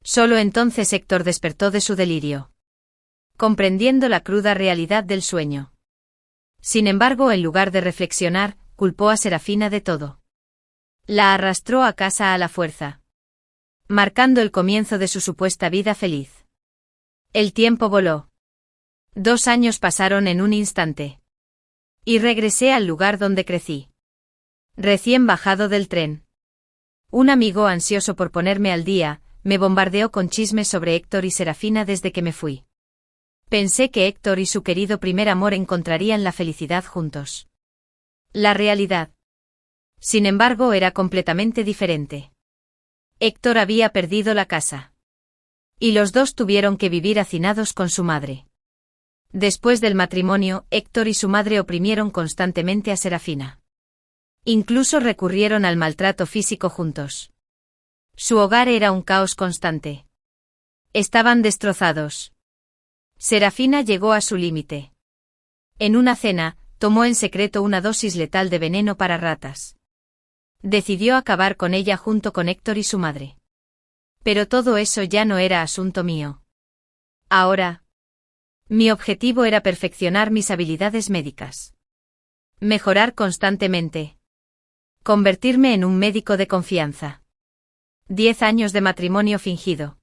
Solo entonces Héctor despertó de su delirio, comprendiendo la cruda realidad del sueño. Sin embargo, en lugar de reflexionar, culpó a Serafina de todo. La arrastró a casa a la fuerza, marcando el comienzo de su supuesta vida feliz. El tiempo voló. 2 años pasaron en un instante. Y regresé al lugar donde crecí. Recién bajado del tren. Un amigo ansioso por ponerme al día, me bombardeó con chismes sobre Héctor y Serafina desde que me fui. Pensé que Héctor y su querido primer amor encontrarían la felicidad juntos. La realidad, sin embargo, era completamente diferente. Héctor había perdido la casa. Y los dos tuvieron que vivir hacinados con su madre. Después del matrimonio, Héctor y su madre oprimieron constantemente a Serafina. Incluso recurrieron al maltrato físico juntos. Su hogar era un caos constante. Estaban destrozados. Serafina llegó a su límite. En una cena, tomó en secreto una dosis letal de veneno para ratas. Decidió acabar con ella junto con Héctor y su madre. Pero todo eso ya no era asunto mío. Ahora, mi objetivo era perfeccionar mis habilidades médicas. Mejorar constantemente. Convertirme en un médico de confianza. 10 años de matrimonio fingido.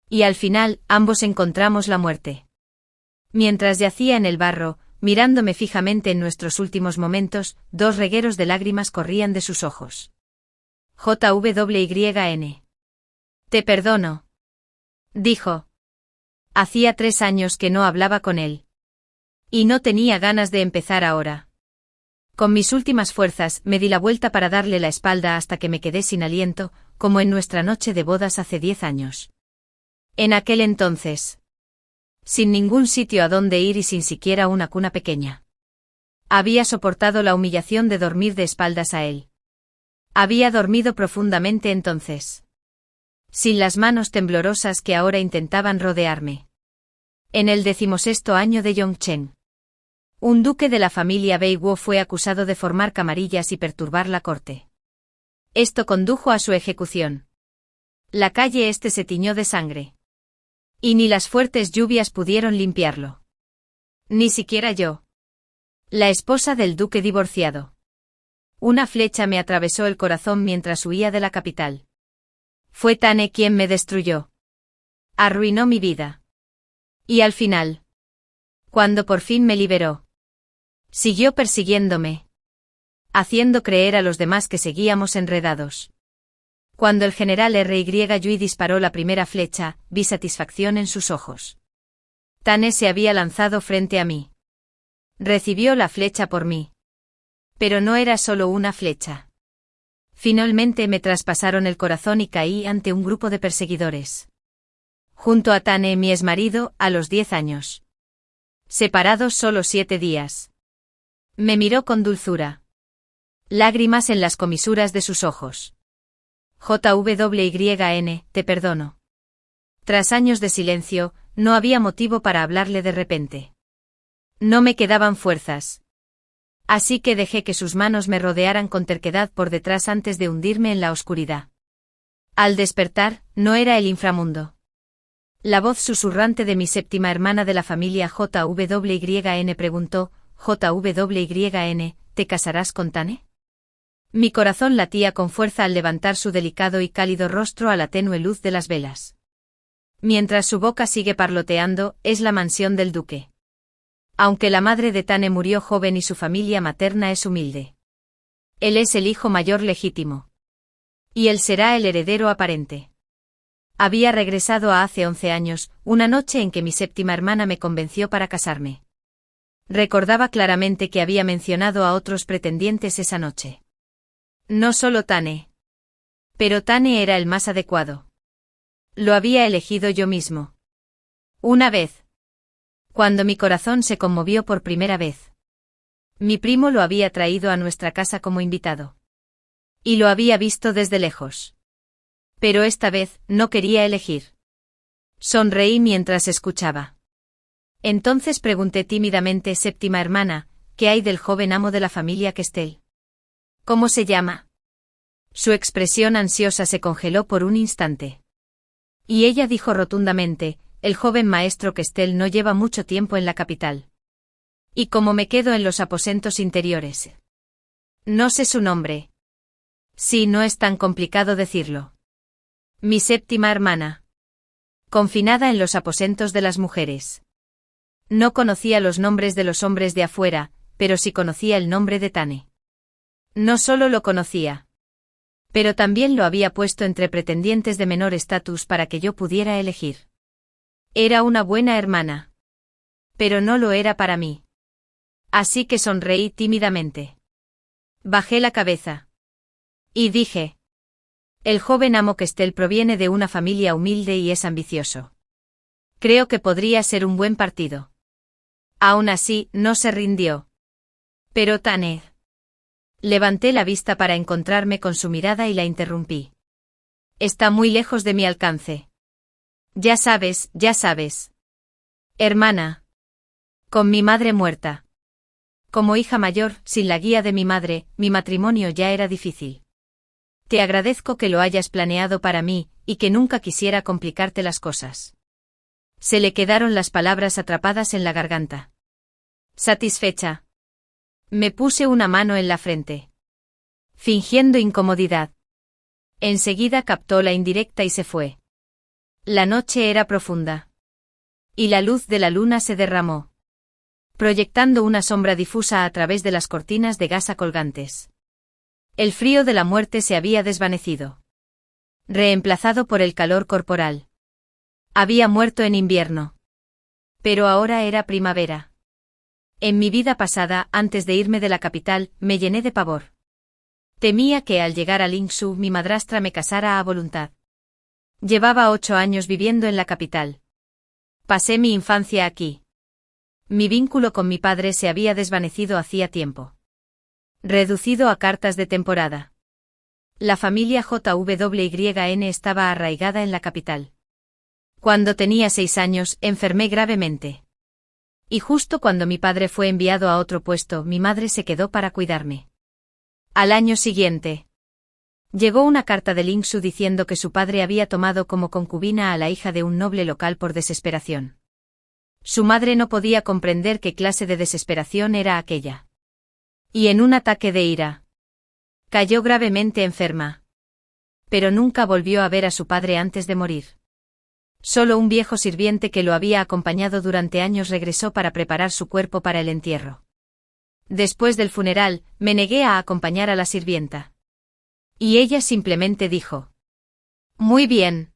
Y al final, ambos encontramos la muerte. Mientras yacía en el barro, mirándome fijamente en nuestros últimos momentos, 2 regueros de lágrimas corrían de sus ojos. JWYN. Te perdono. Dijo. Hacía 3 años que no hablaba con él. Y no tenía ganas de empezar ahora. Con mis últimas fuerzas me di la vuelta para darle la espalda hasta que me quedé sin aliento, como en nuestra noche de bodas hace 10 años. En aquel entonces. Sin ningún sitio a donde ir y sin siquiera una cuna pequeña. Había soportado la humillación de dormir de espaldas a él. Había dormido profundamente entonces. Sin las manos temblorosas que ahora intentaban rodearme. En el 16º año de Yongchen. Un duque de la familia Beiwo fue acusado de formar camarillas y perturbar la corte. Esto condujo a su ejecución. La calle este se tiñó de sangre. Y ni las fuertes lluvias pudieron limpiarlo. Ni siquiera yo. La esposa del duque divorciado. Una flecha me atravesó el corazón mientras huía de la capital. Fue Tane quien me destruyó. Arruinó mi vida. Y al final. Cuando por fin me liberó. Siguió persiguiéndome. Haciendo creer a los demás que seguíamos enredados. Cuando el general Yui disparó la primera flecha, vi satisfacción en sus ojos. Tane se había lanzado frente a mí. Recibió la flecha por mí. Pero no era solo una flecha. Finalmente me traspasaron el corazón y caí ante un grupo de perseguidores. Junto a Tane, mi exmarido, a los 10 años. Separados solo 7 días. Me miró con dulzura. Lágrimas en las comisuras de sus ojos. JWYN, te perdono. Tras años de silencio, no había motivo para hablarle de repente. No me quedaban fuerzas. Así que dejé que sus manos me rodearan con terquedad por detrás antes de hundirme en la oscuridad. Al despertar, no era el inframundo. La voz susurrante de mi séptima hermana de la familia JWYN preguntó, JWYN, ¿te casarás con Tane? Mi corazón latía con fuerza al levantar su delicado y cálido rostro a la tenue luz de las velas. Mientras su boca sigue parloteando, es la mansión del duque. Aunque la madre de Tane murió joven y su familia materna es humilde. Él es el hijo mayor legítimo. Y él será el heredero aparente. Había regresado hace 11 años, una noche en que mi séptima hermana me convenció para casarme. Recordaba claramente que había mencionado a otros pretendientes esa noche. No solo Tane. Pero Tane era el más adecuado. Lo había elegido yo mismo. Una vez. Cuando mi corazón se conmovió por primera vez. Mi primo lo había traído a nuestra casa como invitado. Y lo había visto desde lejos. Pero esta vez, no quería elegir. Sonreí mientras escuchaba. Entonces pregunté tímidamente, séptima hermana, ¿qué hay del joven amo de la familia Questel? ¿Cómo se llama? Su expresión ansiosa se congeló por un instante. Y ella dijo rotundamente, el joven maestro Questel no lleva mucho tiempo en la capital. ¿Y cómo me quedo en los aposentos interiores? No sé su nombre. Sí, no es tan complicado decirlo. Mi séptima hermana. Confinada en los aposentos de las mujeres. No conocía los nombres de los hombres de afuera, pero sí conocía el nombre de Tane. No solo lo conocía. Pero también lo había puesto entre pretendientes de menor estatus para que yo pudiera elegir. Era una buena hermana. Pero no lo era para mí. Así que sonreí tímidamente. Bajé la cabeza. Y dije. El joven amo Questel proviene de una familia humilde y es ambicioso. Creo que podría ser un buen partido. Aún así, no se rindió. Pero Tane. Levanté la vista para encontrarme con su mirada y la interrumpí. Está muy lejos de mi alcance. Ya sabes. Hermana. Con mi madre muerta. Como hija mayor, sin la guía de mi madre, mi matrimonio ya era difícil. Te agradezco que lo hayas planeado para mí, y que nunca quisiera complicarte las cosas. Se le quedaron las palabras atrapadas en la garganta. Satisfecha. Me puse una mano en la frente. fingiendo incomodidad. Enseguida captó la indirecta y se fue. La noche era profunda. Y la luz de la luna se derramó, proyectando una sombra difusa a través de las cortinas de gasa colgantes. El frío de la muerte se había desvanecido, reemplazado por el calor corporal. Había muerto en invierno. Pero ahora era primavera. En mi vida pasada, antes de irme de la capital, me llené de pavor. Temía que al llegar a Lingsu mi madrastra me casara a voluntad. Llevaba 8 años viviendo en la capital. Pasé mi infancia aquí. Mi vínculo con mi padre se había desvanecido hacía tiempo. Reducido a cartas de temporada. La familia JWYN estaba arraigada en la capital. Cuando tenía 6 años, enfermé gravemente. Y justo cuando mi padre fue enviado a otro puesto, mi madre se quedó para cuidarme. Al año siguiente, llegó una carta de Lingsu diciendo que su padre había tomado como concubina a la hija de un noble local por desesperación. Su madre no podía comprender qué clase de desesperación era aquella. Y en un ataque de ira, cayó gravemente enferma. Pero nunca volvió a ver a su padre antes de morir. Solo un viejo sirviente que lo había acompañado durante años regresó para preparar su cuerpo para el entierro. Después del funeral, me negué a acompañar a la sirvienta. Y ella simplemente dijo: «Muy bien».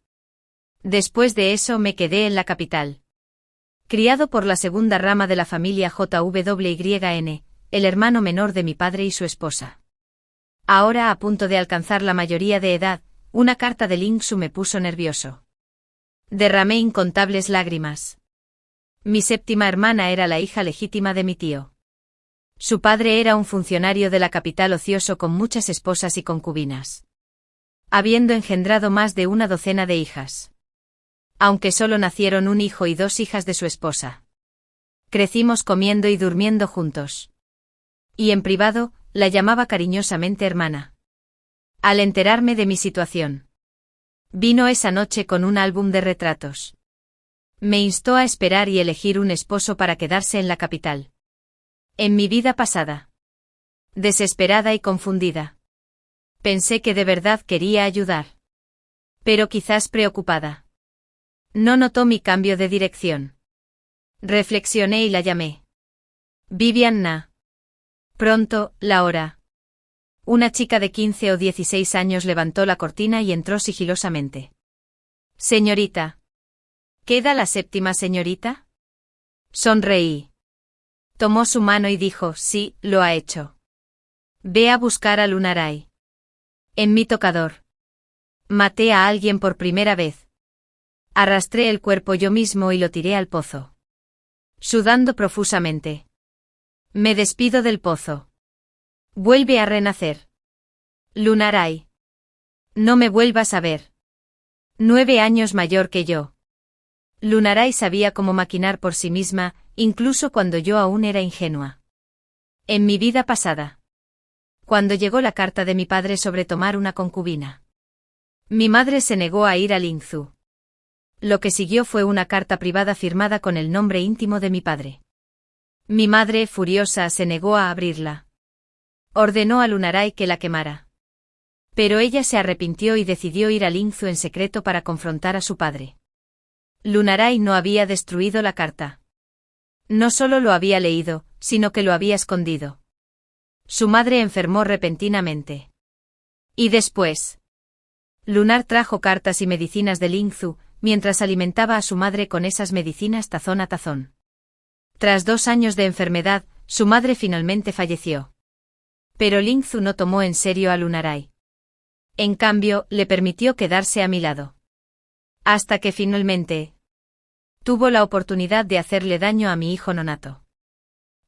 Después de eso me quedé en la capital. Criado por la segunda rama de la familia JWYN, el hermano menor de mi padre y su esposa. Ahora a punto de alcanzar la mayoría de edad, una carta de Lingsu me puso nervioso. Derramé incontables lágrimas. Mi séptima hermana era la hija legítima de mi tío. Su padre era un funcionario de la capital ocioso con muchas esposas y concubinas, habiendo engendrado más de una docena de hijas. Aunque solo nacieron un hijo y 2 hijas de su esposa. Crecimos comiendo y durmiendo juntos. Y en privado, la llamaba cariñosamente hermana. Al enterarme de mi situación, vino esa noche con un álbum de retratos. Me instó a esperar y elegir un esposo para quedarse en la capital. En mi vida pasada, desesperada y confundida, pensé que de verdad quería ayudar. Pero quizás preocupada. No notó mi cambio de dirección. Reflexioné y la llamé. Vivianna. Pronto, la hora. Una chica de 15 o 16 años levantó la cortina y entró sigilosamente. Señorita. ¿Queda la séptima señorita? Sonreí. Tomó su mano y dijo: sí, lo ha hecho. Ve a buscar a Lunaray. En mi tocador. Maté a alguien por primera vez. Arrastré el cuerpo yo mismo y lo tiré al pozo. Sudando profusamente. Me despido del pozo. Vuelve a renacer. Lunaray. No me vuelvas a ver. 9 años mayor que yo. Lunaray sabía cómo maquinar por sí misma, incluso cuando yo aún era ingenua. En mi vida pasada. Cuando llegó la carta de mi padre sobre tomar una concubina. Mi madre se negó a ir a Lingsu. Lo que siguió fue una carta privada firmada con el nombre íntimo de mi padre. Mi madre, furiosa, se negó a abrirla. Ordenó a Lunaray que la quemara. Pero ella se arrepintió y decidió ir a Lingsu en secreto para confrontar a su padre. Lunaray no había destruido la carta. No solo lo había leído, sino que lo había escondido. Su madre enfermó repentinamente. Y después, Lunar trajo cartas y medicinas de Lingsu, mientras alimentaba a su madre con esas medicinas tazón a tazón. Tras 2 años de enfermedad, su madre finalmente falleció. Pero Lingsu no tomó en serio a Lunaray. En cambio, le permitió quedarse a mi lado. Hasta que finalmente tuvo la oportunidad de hacerle daño a mi hijo nonato.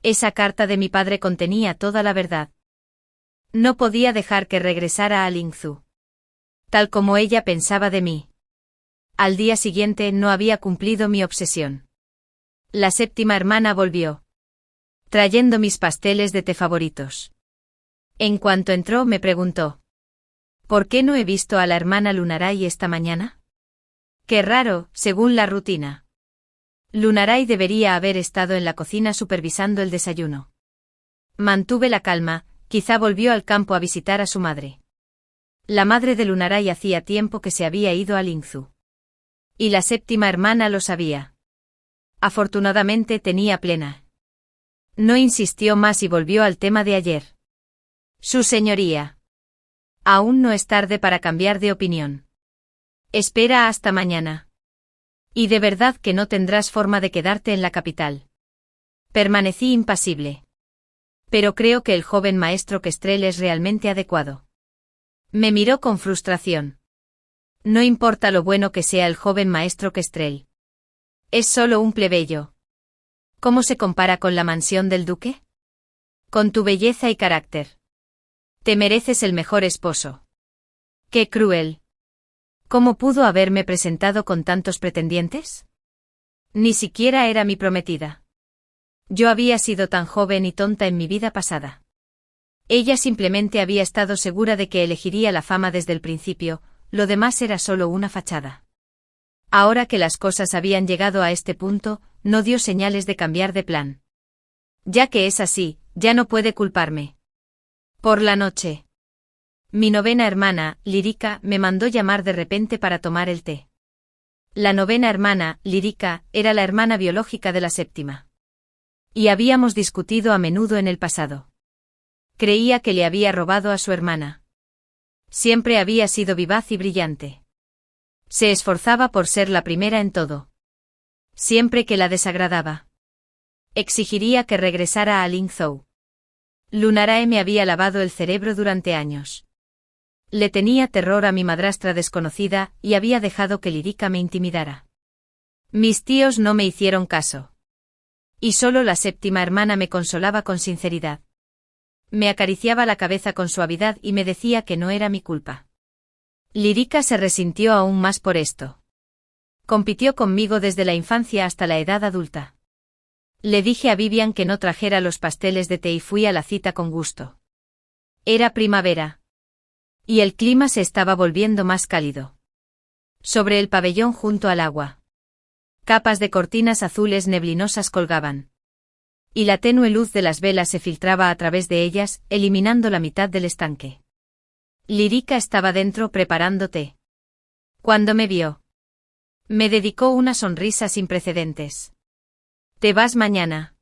Esa carta de mi padre contenía toda la verdad. No podía dejar que regresara a Lingsu. Tal como ella pensaba de mí. Al día siguiente no había cumplido mi obsesión. La séptima hermana volvió, trayendo mis pasteles de té favoritos. En cuanto entró me preguntó: ¿por qué no he visto a la hermana Lunaray esta mañana? Qué raro, según la rutina. Lunaray debería haber estado en la cocina supervisando el desayuno. Mantuve la calma, Quizá volvió al campo a visitar a su madre. La madre de Lunaray hacía tiempo que se había ido a Lingzhou. Y la séptima hermana lo sabía. Afortunadamente tenía plena. No insistió más y volvió al tema de ayer. Su señoría. Aún no es tarde para cambiar de opinión. Espera hasta mañana. Y de verdad que no tendrás forma de quedarte en la capital. Permanecí impasible. Pero creo que el joven maestro Kestrel es realmente adecuado. Me miró con frustración. No importa lo bueno que sea el joven maestro Kestrel. Es solo un plebeyo. ¿Cómo se compara con la mansión del duque? Con tu belleza y carácter. Te mereces el mejor esposo. ¡Qué cruel! ¿Cómo pudo haberme presentado con tantos pretendientes? Ni siquiera era mi prometida. Yo había sido tan joven y tonta en mi vida pasada. Ella simplemente había estado segura de que elegiría la fama desde el principio, lo demás era solo una fachada. Ahora que las cosas habían llegado a este punto, no dio señales de cambiar de plan. Ya que es así, ya no puede culparme. Por la noche. Mi novena hermana, Lírica, me mandó llamar de repente para tomar el té. La novena hermana, Lírica, era la hermana biológica de la séptima. Y habíamos discutido a menudo en el pasado. Creía que le había robado a su hermana. Siempre había sido vivaz y brillante. Se esforzaba por ser la primera en todo. Siempre que la desagradaba, exigiría que regresara a Lingzhou. Lunarae me había lavado el cerebro durante años. Le tenía terror a mi madrastra desconocida y había dejado que Lírica me intimidara. Mis tíos no me hicieron caso. Y solo la séptima hermana me consolaba con sinceridad. Me acariciaba la cabeza con suavidad y me decía que no era mi culpa. Lírica se resintió aún más por esto. Compitió conmigo desde la infancia hasta la edad adulta. Le dije a Vivian que no trajera los pasteles de té y fui a la cita con gusto. Era primavera. Y el clima se estaba volviendo más cálido. Sobre el pabellón junto al agua. Capas de cortinas azules neblinosas colgaban. Y la tenue luz de las velas se filtraba a través de ellas, eliminando la mitad del estanque. Lírica estaba dentro preparando té. Cuando me vio, me dedicó una sonrisa sin precedentes. Te vas mañana.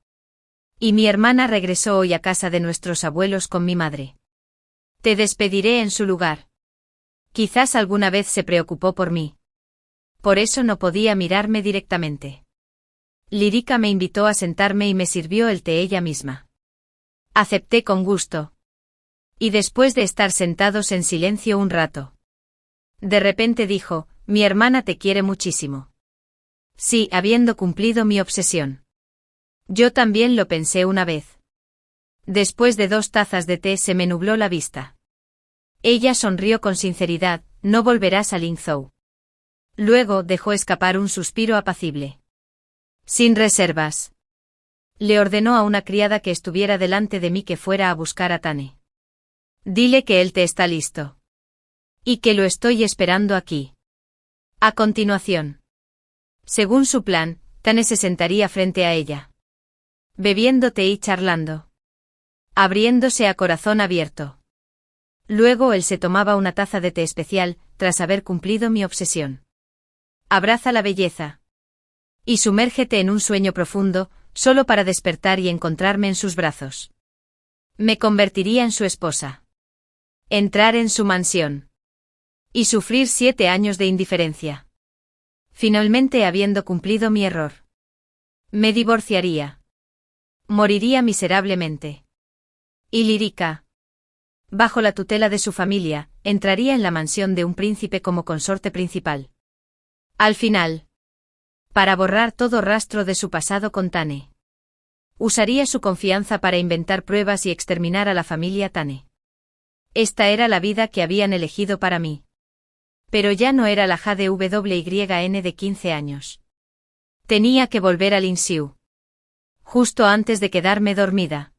Y mi hermana regresó hoy a casa de nuestros abuelos con mi madre. Te despediré en su lugar. Quizás alguna vez se preocupó por mí. Por eso no podía mirarme directamente. Lírica me invitó a sentarme y me sirvió el té ella misma. Acepté con gusto. Y después de estar sentados en silencio un rato, de repente dijo, mi hermana te quiere muchísimo. Sí, habiendo cumplido mi obsesión. Yo también lo pensé una vez. Después de 2 tazas de té se me nubló la vista. Ella sonrió con sinceridad, no volverás a Lingzhou. Luego dejó escapar un suspiro apacible. Sin reservas. Le ordenó a una criada que estuviera delante de mí que fuera a buscar a Tane. Dile que el té está listo. Y que lo estoy esperando aquí. A continuación. Según su plan, Tane se sentaría frente a ella. Bebiendo té y charlando. Abriéndose a corazón abierto. Luego él se tomaba una taza de té especial, tras haber cumplido mi obsesión. Abraza la belleza. Y sumérgete en un sueño profundo, solo para despertar y encontrarme en sus brazos. Me convertiría en su esposa. Entrar en su mansión. Y sufrir 7 años de indiferencia. Finalmente habiendo cumplido mi error. Me divorciaría. Moriría miserablemente. Y Lírica, bajo la tutela de su familia, entraría en la mansión de un príncipe como consorte principal. Al final, para borrar todo rastro de su pasado con Tane, usaría su confianza para inventar pruebas y exterminar a la familia Tane. Esta era la vida que habían elegido para mí. Pero ya no era la JDWYN de 15 años. Tenía que volver a Lingzhou. Justo antes de quedarme dormida,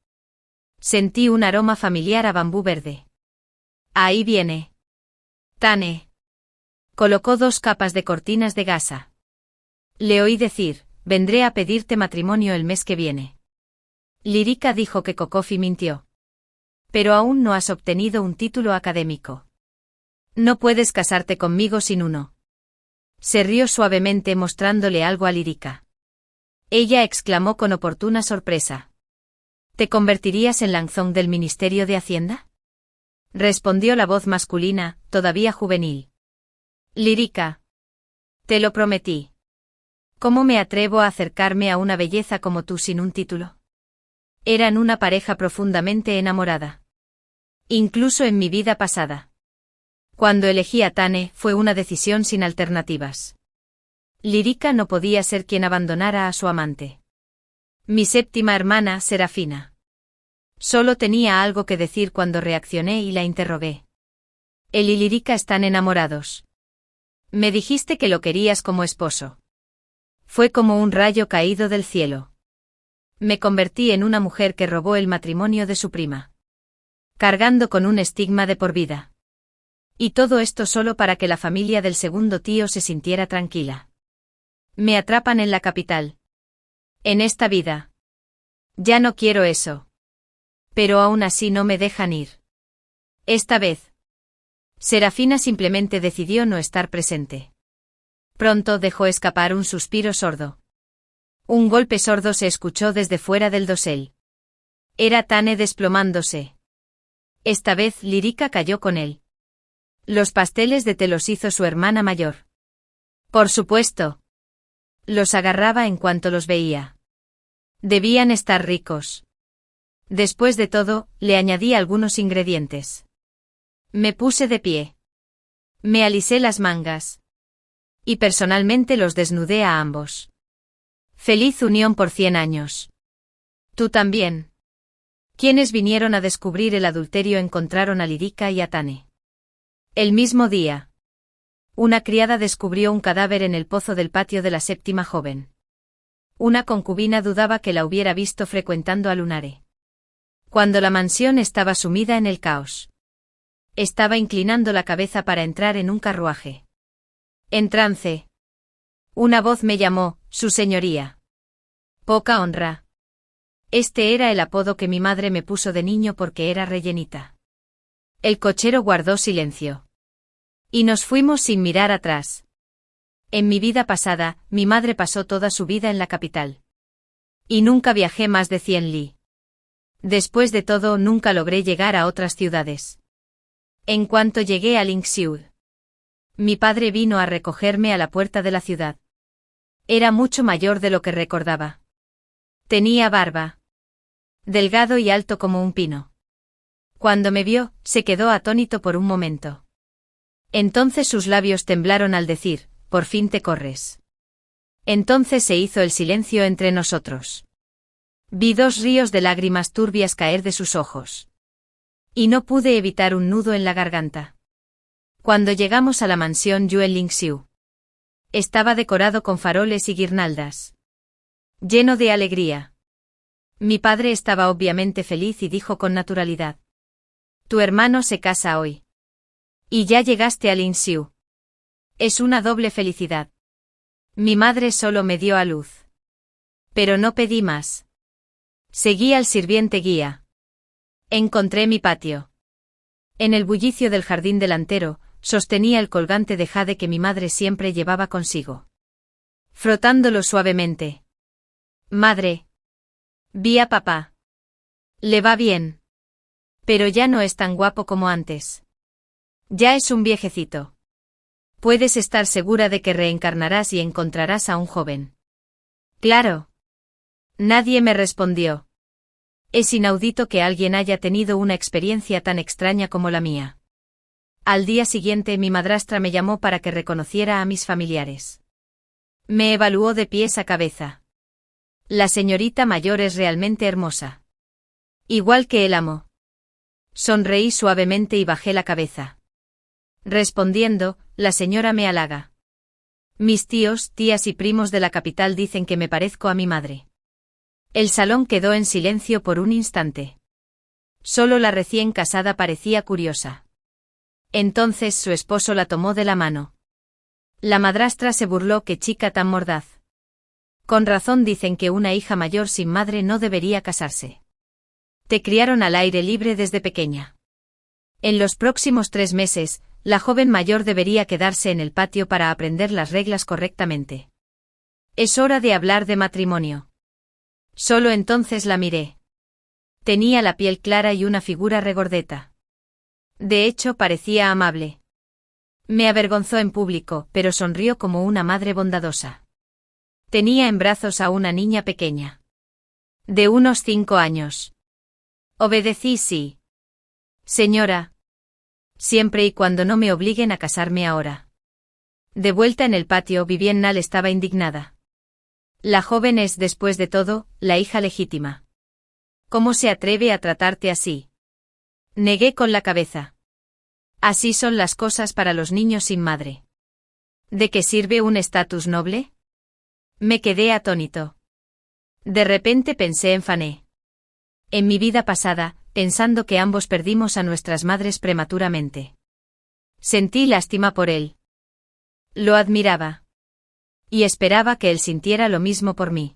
sentí un aroma familiar a bambú verde. Ahí viene. Tane. Colocó 2 capas de cortinas de gasa. Le oí decir, vendré a pedirte matrimonio el mes que viene. Lírica dijo que Kokofi mintió. Pero aún no has obtenido un título académico. No puedes casarte conmigo sin uno. Se rió suavemente mostrándole algo a Lírica. Ella exclamó con oportuna sorpresa. ¿Te convertirías en Langzong del Ministerio de Hacienda? Respondió la voz masculina, todavía juvenil. Lírica. Te lo prometí. ¿Cómo me atrevo a acercarme a una belleza como tú sin un título? Eran una pareja profundamente enamorada. Incluso en mi vida pasada. Cuando elegí a Tane, fue una decisión sin alternativas. Lírica no podía ser quien abandonara a su amante. Mi séptima hermana, Serafina. Solo tenía algo que decir cuando reaccioné y la interrogué. Él y Lírica están enamorados. Me dijiste que lo querías como esposo. Fue como un rayo caído del cielo. Me convertí en una mujer que robó el matrimonio de su prima. Cargando con un estigma de por vida. Y todo esto solo para que la familia del segundo tío se sintiera tranquila. Me atrapan en la capital. En esta vida. Ya no quiero eso. Pero aún así no me dejan ir. Esta vez. Serafina simplemente decidió no estar presente. Pronto dejó escapar un suspiro sordo. Un golpe sordo se escuchó desde fuera del dosel. Era Tane desplomándose. Esta vez Lírica cayó con él. Los pasteles de té los hizo su hermana mayor. Por supuesto. Los agarraba en cuanto los veía. Debían estar ricos. Después de todo, le añadí algunos ingredientes. Me puse de pie. Me alisé las mangas. Y personalmente los desnudé a ambos. Feliz unión por 100 años. Tú también. Quienes vinieron a descubrir el adulterio encontraron a Lírica y a Tane. El mismo día. Una criada descubrió un cadáver en el pozo del patio de la séptima joven. Una concubina dudaba que la hubiera visto frecuentando a Lunare. Cuando la mansión estaba sumida en el caos. Estaba inclinando la cabeza para entrar en un carruaje. En trance. Una voz me llamó, Su Señoría. Poca honra. Este era el apodo que mi madre me puso de niño porque era rellenita. El cochero guardó silencio. Y nos fuimos sin mirar atrás. En mi vida pasada, mi madre pasó toda su vida en la capital. Y nunca viajé más de 100 li. Después de todo, nunca logré llegar a otras ciudades. En cuanto llegué a Lingxiu, mi padre vino a recogerme a la puerta de la ciudad. Era mucho mayor de lo que recordaba. Tenía barba. Delgado y alto como un pino. Cuando me vio, se quedó atónito por un momento. Entonces sus labios temblaron al decir, por fin te corres. Entonces se hizo el silencio entre nosotros. Vi 2 ríos de lágrimas turbias caer de sus ojos. Y no pude evitar un nudo en la garganta. Cuando llegamos a la mansión Yue Lingxiu. Estaba decorado con faroles y guirnaldas. Lleno de alegría. Mi padre estaba obviamente feliz y dijo con naturalidad. Tu hermano se casa hoy. Y ya llegaste a Lingxiu. Es una doble felicidad. Mi madre solo me dio a luz. Pero no pedí más. Seguí al sirviente guía. Encontré mi patio. En el bullicio del jardín delantero, sostenía el colgante de jade que mi madre siempre llevaba consigo. Frotándolo suavemente. Madre. Vi a papá. Le va bien. Pero ya no es tan guapo como antes. Ya es un viejecito. Puedes estar segura de que reencarnarás y encontrarás a un joven. Claro. Nadie me respondió. Es inaudito que alguien haya tenido una experiencia tan extraña como la mía. Al día siguiente mi madrastra me llamó para que reconociera a mis familiares. Me evaluó de pies a cabeza. La señorita mayor es realmente hermosa. Igual que el amo. Sonreí suavemente y bajé la cabeza. Respondiendo, la señora me halaga. Mis tíos, tías y primos de la capital dicen que me parezco a mi madre. El salón quedó en silencio por un instante. Solo la recién casada parecía curiosa. Entonces su esposo la tomó de la mano. La madrastra se burló, qué chica tan mordaz. Con razón dicen que una hija mayor sin madre no debería casarse. Te criaron al aire libre desde pequeña. En los próximos 3 meses, la joven mayor debería quedarse en el patio para aprender las reglas correctamente. Es hora de hablar de matrimonio. Solo entonces la miré. Tenía la piel clara y una figura regordeta. De hecho, parecía amable. Me avergonzó en público, pero sonrió como una madre bondadosa. Tenía en brazos a una niña pequeña. De unos 5 años. Obedecí sí. Señora. Siempre y cuando no me obliguen a casarme ahora. De vuelta en el patio, Viviennal estaba indignada. La joven es, después de todo, la hija legítima. ¿Cómo se atreve a tratarte así? Negué con la cabeza. Así son las cosas para los niños sin madre. ¿De qué sirve un estatus noble? Me quedé atónito. De repente pensé en Fané. En mi vida pasada, pensando que ambos perdimos a nuestras madres prematuramente. Sentí lástima por él. Lo admiraba. Y esperaba que él sintiera lo mismo por mí.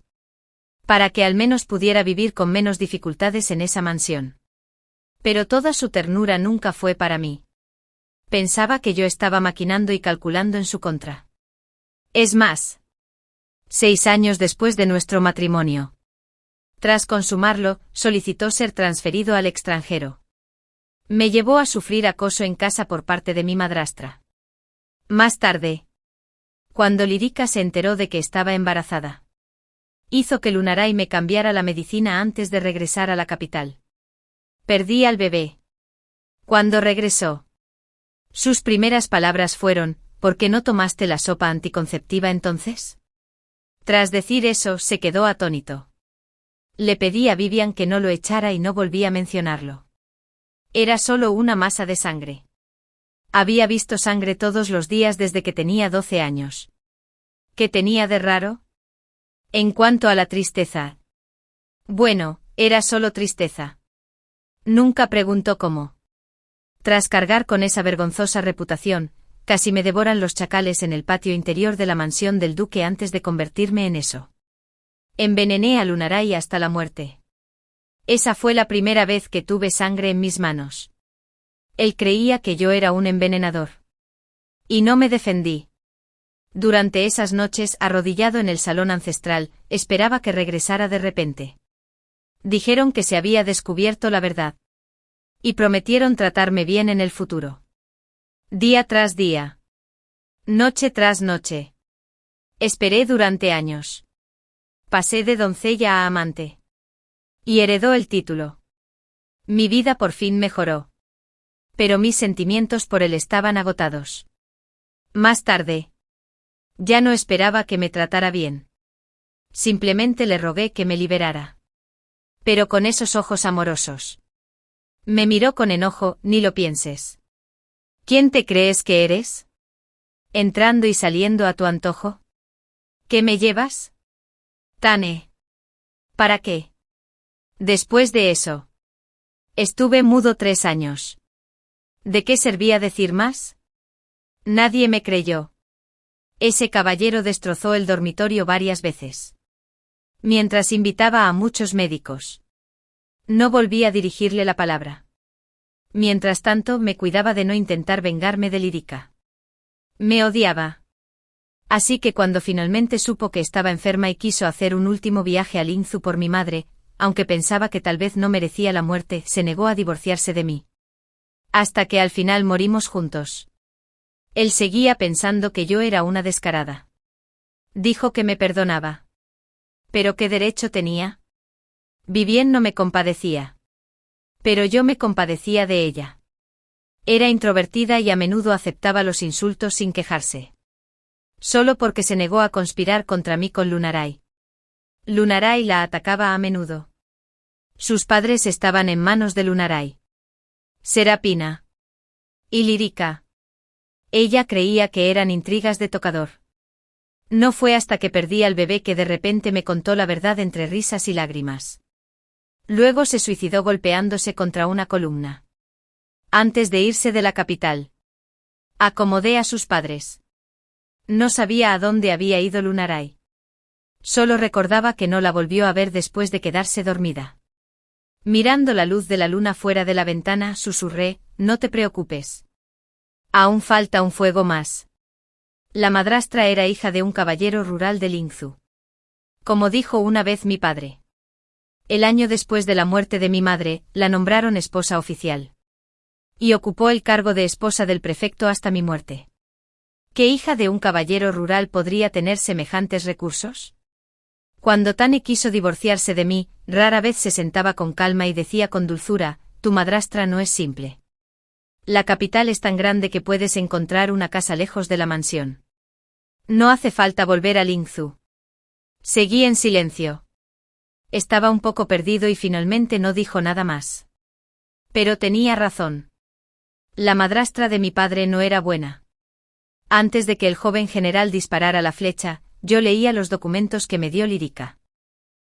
Para que al menos pudiera vivir con menos dificultades en esa mansión. Pero toda su ternura nunca fue para mí. Pensaba que yo estaba maquinando y calculando en su contra. Es más. 6 años después de nuestro matrimonio. Tras consumarlo, solicitó ser transferido al extranjero. Me llevó a sufrir acoso en casa por parte de mi madrastra. Más tarde, cuando Lírica se enteró de que estaba embarazada, hizo que Lunaray me cambiara la medicina antes de regresar a la capital. Perdí al bebé. Cuando regresó, sus primeras palabras fueron: ¿por qué no tomaste la sopa anticonceptiva entonces? Tras decir eso, se quedó atónito. Le pedí a Vivian que no lo echara y no volví a mencionarlo. Era solo una masa de sangre. Había visto sangre todos los días desde que tenía 12 años. ¿Qué tenía de raro? En cuanto a la tristeza. Bueno, era solo tristeza. Nunca preguntó cómo. Tras cargar con esa vergonzosa reputación, casi me devoran los chacales en el patio interior de la mansión del duque antes de convertirme en eso. Envenené a Lunaray hasta la muerte. Esa fue la primera vez que tuve sangre en mis manos. Él creía que yo era un envenenador. Y no me defendí. Durante esas noches, arrodillado en el salón ancestral, esperaba que regresara de repente. Dijeron que se había descubierto la verdad. Y prometieron tratarme bien en el futuro. Día tras día. Noche tras noche. Esperé durante años. Pasé de doncella a amante. Y heredó el título. Mi vida por fin mejoró. Pero mis sentimientos por él estaban agotados. Más tarde. Ya no esperaba que me tratara bien. Simplemente le rogué que me liberara. Pero con esos ojos amorosos. Me miró con enojo: ni lo pienses. ¿Quién te crees que eres? ¿Entrando y saliendo a tu antojo? ¿Qué me llevas? Tane. ¿Para qué? Después de eso. Estuve mudo 3 años. ¿De qué servía decir más? Nadie me creyó. Ese caballero destrozó el dormitorio varias veces. Mientras invitaba a muchos médicos. No volví a dirigirle la palabra. Mientras tanto, me cuidaba de no intentar vengarme de Lírica. Me odiaba. Así que cuando finalmente supo que estaba enferma y quiso hacer un último viaje a Linzu por mi madre, aunque pensaba que tal vez no merecía la muerte, se negó a divorciarse de mí. Hasta que al final morimos juntos. Él seguía pensando que yo era una descarada. Dijo que me perdonaba. ¿Pero qué derecho tenía? Vivien no me compadecía. Pero yo me compadecía de ella. Era introvertida y a menudo aceptaba los insultos sin quejarse. Solo porque se negó a conspirar contra mí con Lunaray. Lunaray la atacaba a menudo. Sus padres estaban en manos de Lunaray. Serapina. Y Lírica. Ella creía que eran intrigas de tocador. No fue hasta que perdí al bebé que de repente me contó la verdad entre risas y lágrimas. Luego se suicidó golpeándose contra una columna. Antes de irse de la capital. Acomodé a sus padres. No sabía a dónde había ido Lunaray. Solo recordaba que no la volvió a ver después de quedarse dormida. Mirando la luz de la luna fuera de la ventana, susurré, no te preocupes. Aún falta un fuego más. La madrastra era hija de un caballero rural de Lingzhou. Como dijo una vez mi padre. El año después de la muerte de mi madre, la nombraron esposa oficial. Y ocupó el cargo de esposa del prefecto hasta mi muerte. ¿Qué hija de un caballero rural podría tener semejantes recursos? Cuando Tane quiso divorciarse de mí, rara vez se sentaba con calma y decía con dulzura, tu madrastra no es simple. La capital es tan grande que puedes encontrar una casa lejos de la mansión. No hace falta volver a Lingzhou. Seguí en silencio. Estaba un poco perdido y finalmente no dijo nada más. Pero tenía razón. La madrastra de mi padre no era buena. Antes de que el joven general disparara la flecha, yo leía los documentos que me dio Lírica.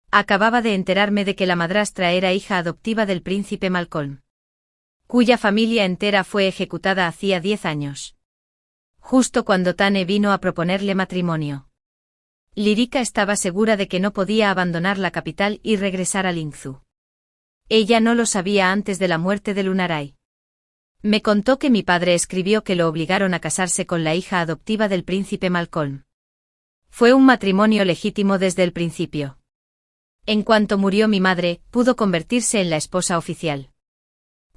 Acababa de enterarme de que la madrastra era hija adoptiva del príncipe Malcolm, cuya familia entera fue ejecutada hacía 10 años. Justo cuando Tane vino a proponerle matrimonio. Lírica estaba segura de que no podía abandonar la capital y regresar a Lingzhou. Ella no lo sabía antes de la muerte de Lunaray. Me contó que mi padre escribió que lo obligaron a casarse con la hija adoptiva del príncipe Malcolm. Fue un matrimonio legítimo desde el principio. En cuanto murió mi madre, pudo convertirse en la esposa oficial.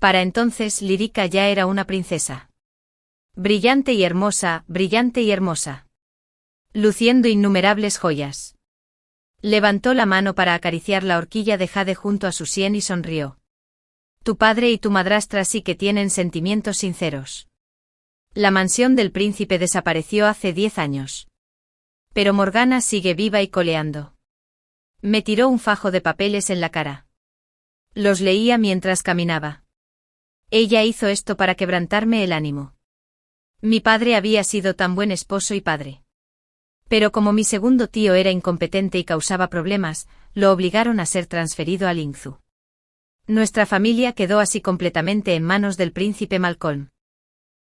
Para entonces Lírica ya era una princesa. Brillante y hermosa, luciendo innumerables joyas. Levantó la mano para acariciar la horquilla de jade junto a su sien y sonrió. Tu padre y tu madrastra sí que tienen sentimientos sinceros. La mansión del príncipe desapareció hace 10 años. Pero Morgana sigue viva y coleando. Me tiró un fajo de papeles en la cara. Los leía mientras caminaba. Ella hizo esto para quebrantarme el ánimo. Mi padre había sido tan buen esposo y padre. Pero como mi segundo tío era incompetente y causaba problemas, lo obligaron a ser transferido a Lingzhou. Nuestra familia quedó así completamente en manos del príncipe Malcolm.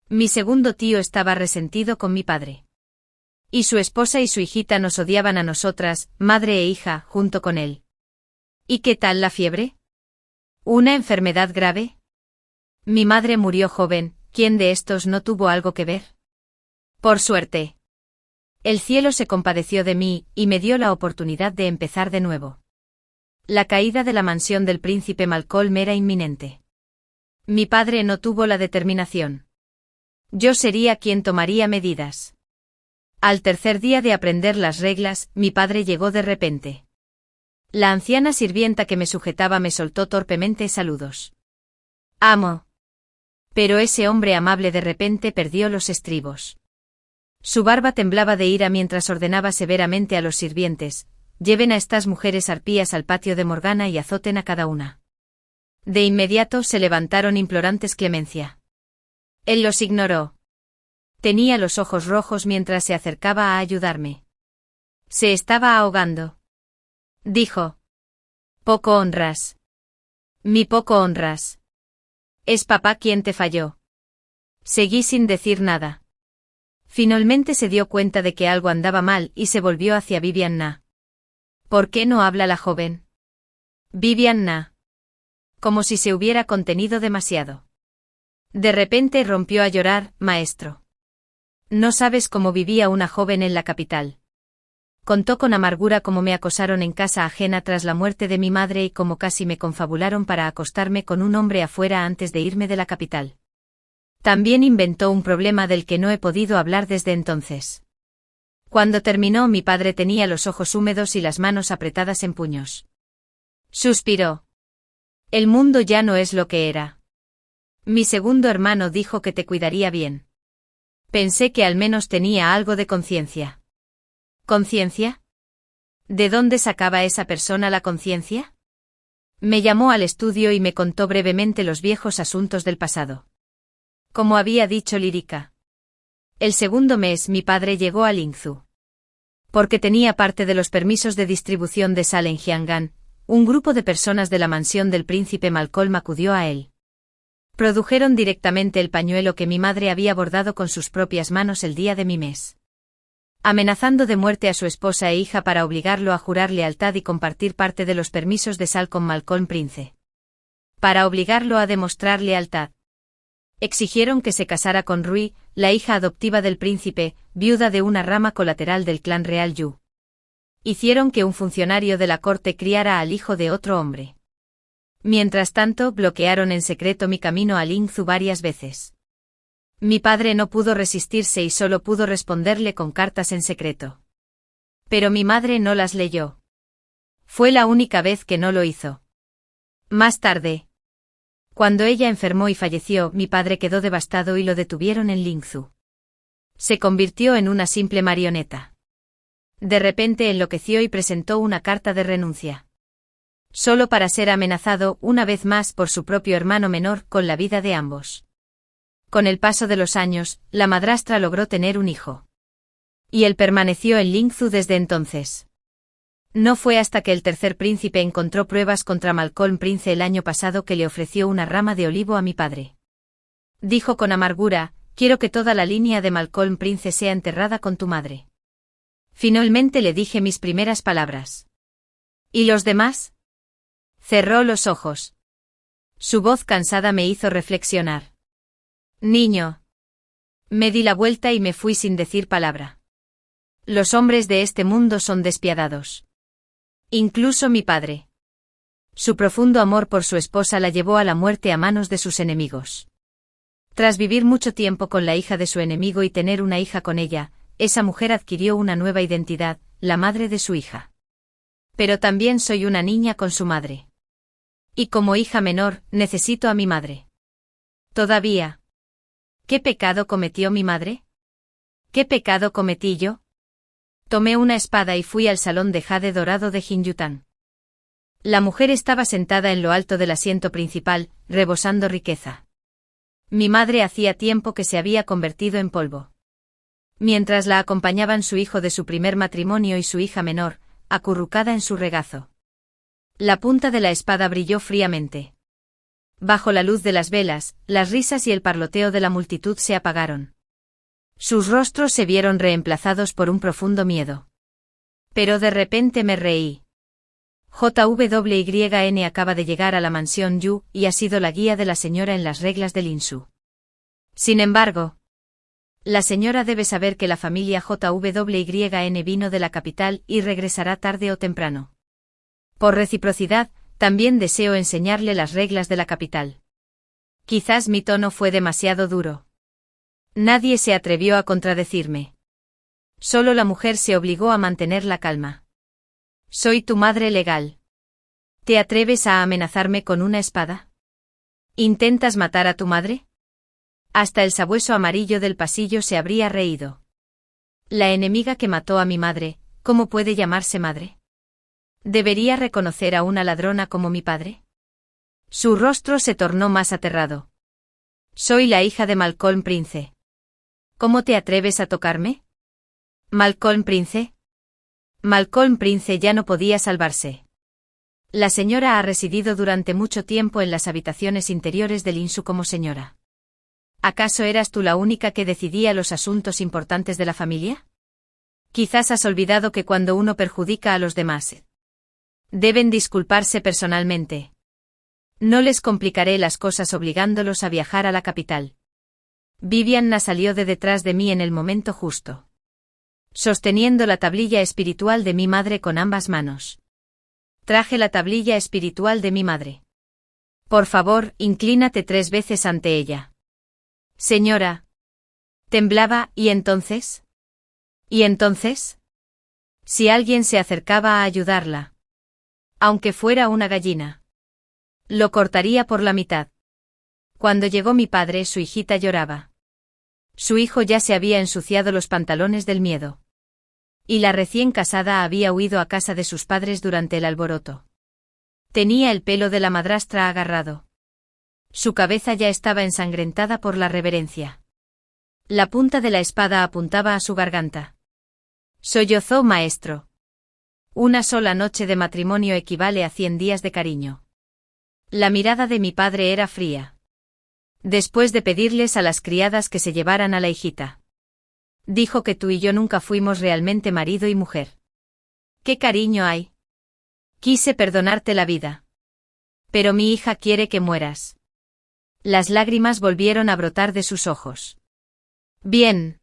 Mi segundo tío estaba resentido con mi padre. Y su esposa y su hijita nos odiaban a nosotras, madre e hija, junto con él. ¿Y qué tal la fiebre? ¿Una enfermedad grave? Mi madre murió joven, ¿quién de estos no tuvo algo que ver? Por suerte. El cielo se compadeció de mí, y me dio la oportunidad de empezar de nuevo. La caída de la mansión del príncipe Malcolm era inminente. Mi padre no tuvo la determinación. Yo sería quien tomaría medidas. Al tercer día de aprender las reglas, mi padre llegó de repente. La anciana sirvienta que me sujetaba me soltó torpemente saludos. Amo. Pero ese hombre amable de repente perdió los estribos. Su barba temblaba de ira mientras ordenaba severamente a los sirvientes, lleven a estas mujeres arpías al patio de Morgana y azoten a cada una. De inmediato se levantaron implorantes clemencia. Él los ignoró. Tenía los ojos rojos mientras se acercaba a ayudarme. Se estaba ahogando. Dijo. Poco honras. Mi poco honras. Es papá quien te falló. Seguí sin decir nada. Finalmente se dio cuenta de que algo andaba mal y se volvió hacia Vivianna. ¿Por qué no habla la joven? Vivianna. Como si se hubiera contenido demasiado. De repente rompió a llorar, maestro. No sabes cómo vivía una joven en la capital. Contó con amargura cómo me acosaron en casa ajena tras la muerte de mi madre y cómo casi me confabularon para acostarme con un hombre afuera antes de irme de la capital. También inventó un problema del que no he podido hablar desde entonces. Cuando terminó, mi padre tenía los ojos húmedos y las manos apretadas en puños. Suspiró. El mundo ya no es lo que era. Mi segundo hermano dijo que te cuidaría bien. Pensé que al menos tenía algo de conciencia. ¿Conciencia? ¿De dónde sacaba esa persona la conciencia? Me llamó al estudio y me contó brevemente los viejos asuntos del pasado. Como había dicho Lírica. El segundo mes mi padre llegó a Lingzhou. Porque tenía parte de los permisos de distribución de sal en Jiang'an, un grupo de personas de la mansión del príncipe Malcolm acudió a él. Produjeron directamente el pañuelo que mi madre había bordado con sus propias manos el día de mi mes. Amenazando de muerte a su esposa e hija para obligarlo a jurar lealtad y compartir parte de los permisos de sal con Malcolm Prince. para obligarlo a demostrar lealtad. Exigieron que se casara con Rui, la hija adoptiva del príncipe, viuda de una rama colateral del clan real Yu. Hicieron que un funcionario de la corte criara al hijo de otro hombre. Mientras tanto, bloquearon en secreto mi camino a Lingzhou varias veces. Mi padre no pudo resistirse y solo pudo responderle con cartas en secreto. Pero mi madre no las leyó. Fue la única vez que no lo hizo. Más tarde, cuando ella enfermó y falleció, mi padre quedó devastado y lo detuvieron en Lingzhou. Se convirtió en una simple marioneta. De repente enloqueció y presentó una carta de renuncia. Solo para ser amenazado una vez más por su propio hermano menor con la vida de ambos. Con el paso de los años, la madrastra logró tener un hijo. Y él permaneció en Lingzhou desde entonces. No fue hasta que el tercer príncipe encontró pruebas contra Malcolm Prince el año pasado que le ofreció una rama de olivo a mi padre. Dijo con amargura: quiero que toda la línea de Malcolm Prince sea enterrada con tu madre. Finalmente le dije mis primeras palabras. ¿Y los demás? Cerró los ojos. Su voz cansada me hizo reflexionar. Niño. Me di la vuelta y me fui sin decir palabra. Los hombres de este mundo son despiadados. Incluso mi padre. Su profundo amor por su esposa la llevó a la muerte a manos de sus enemigos. Tras vivir mucho tiempo con la hija de su enemigo y tener una hija con ella, esa mujer adquirió una nueva identidad, la madre de su hija. Pero también soy una niña con su madre. Y como hija menor, necesito a mi madre. Todavía. ¿Qué pecado cometió mi madre? ¿Qué pecado cometí yo? Tomé una espada y fui al salón de jade dorado de Jinyutan. La mujer estaba sentada en lo alto del asiento principal, rebosando riqueza. Mi madre hacía tiempo que se había convertido en polvo. Mientras la acompañaban su hijo de su primer matrimonio y su hija menor, acurrucada en su regazo. La punta de la espada brilló fríamente. Bajo la luz de las velas, las risas y el parloteo de la multitud se apagaron. Sus rostros se vieron reemplazados por un profundo miedo. Pero de repente me reí. JWYN acaba de llegar a la mansión Yu y ha sido la guía de la señora en las reglas del Inshu. Sin embargo, la señora debe saber que la familia JWYN vino de la capital y regresará tarde o temprano. Por reciprocidad, también deseo enseñarle las reglas de la capital. Quizás mi tono fue demasiado duro. Nadie se atrevió a contradecirme. Solo la mujer se obligó a mantener la calma. Soy tu madre legal. ¿Te atreves a amenazarme con una espada? ¿Intentas matar a tu madre? Hasta el sabueso amarillo del pasillo se habría reído. La enemiga que mató a mi madre, ¿cómo puede llamarse madre? ¿Debería reconocer a una ladrona como mi padre? Su rostro se tornó más aterrado. Soy la hija de Malcolm Prince. ¿Cómo te atreves a tocarme? ¿Malcolm Prince? Malcolm Prince ya no podía salvarse. La señora ha residido durante mucho tiempo en las habitaciones interiores del Inshu como señora. ¿Acaso eras tú la única que decidía los asuntos importantes de la familia? Quizás has olvidado que cuando uno perjudica a los demás, deben disculparse personalmente. No les complicaré las cosas obligándolos a viajar a la capital. Vivianna salió de detrás de mí en el momento justo. Sosteniendo la tablilla espiritual de mi madre con ambas manos. Traje la tablilla espiritual de mi madre. Por favor, inclínate 3 veces ante ella. Señora. Temblaba, ¿y entonces? ¿Y entonces? Si alguien se acercaba a ayudarla. Aunque fuera una gallina. Lo cortaría por la mitad. Cuando llegó mi padre, su hijita lloraba. Su hijo ya se había ensuciado los pantalones del miedo. Y la recién casada había huido a casa de sus padres durante el alboroto. Tenía el pelo de la madrastra agarrado. Su cabeza ya estaba ensangrentada por la reverencia. La punta de la espada apuntaba a su garganta. Sollozó maestro. Una sola noche de matrimonio equivale a 100 días de cariño. La mirada de mi padre era fría. Después de pedirles a las criadas que se llevaran a la hijita. Dijo que tú y yo nunca fuimos realmente marido y mujer. ¿Qué cariño hay? Quise perdonarte la vida. Pero mi hija quiere que mueras. Las lágrimas volvieron a brotar de sus ojos. Bien.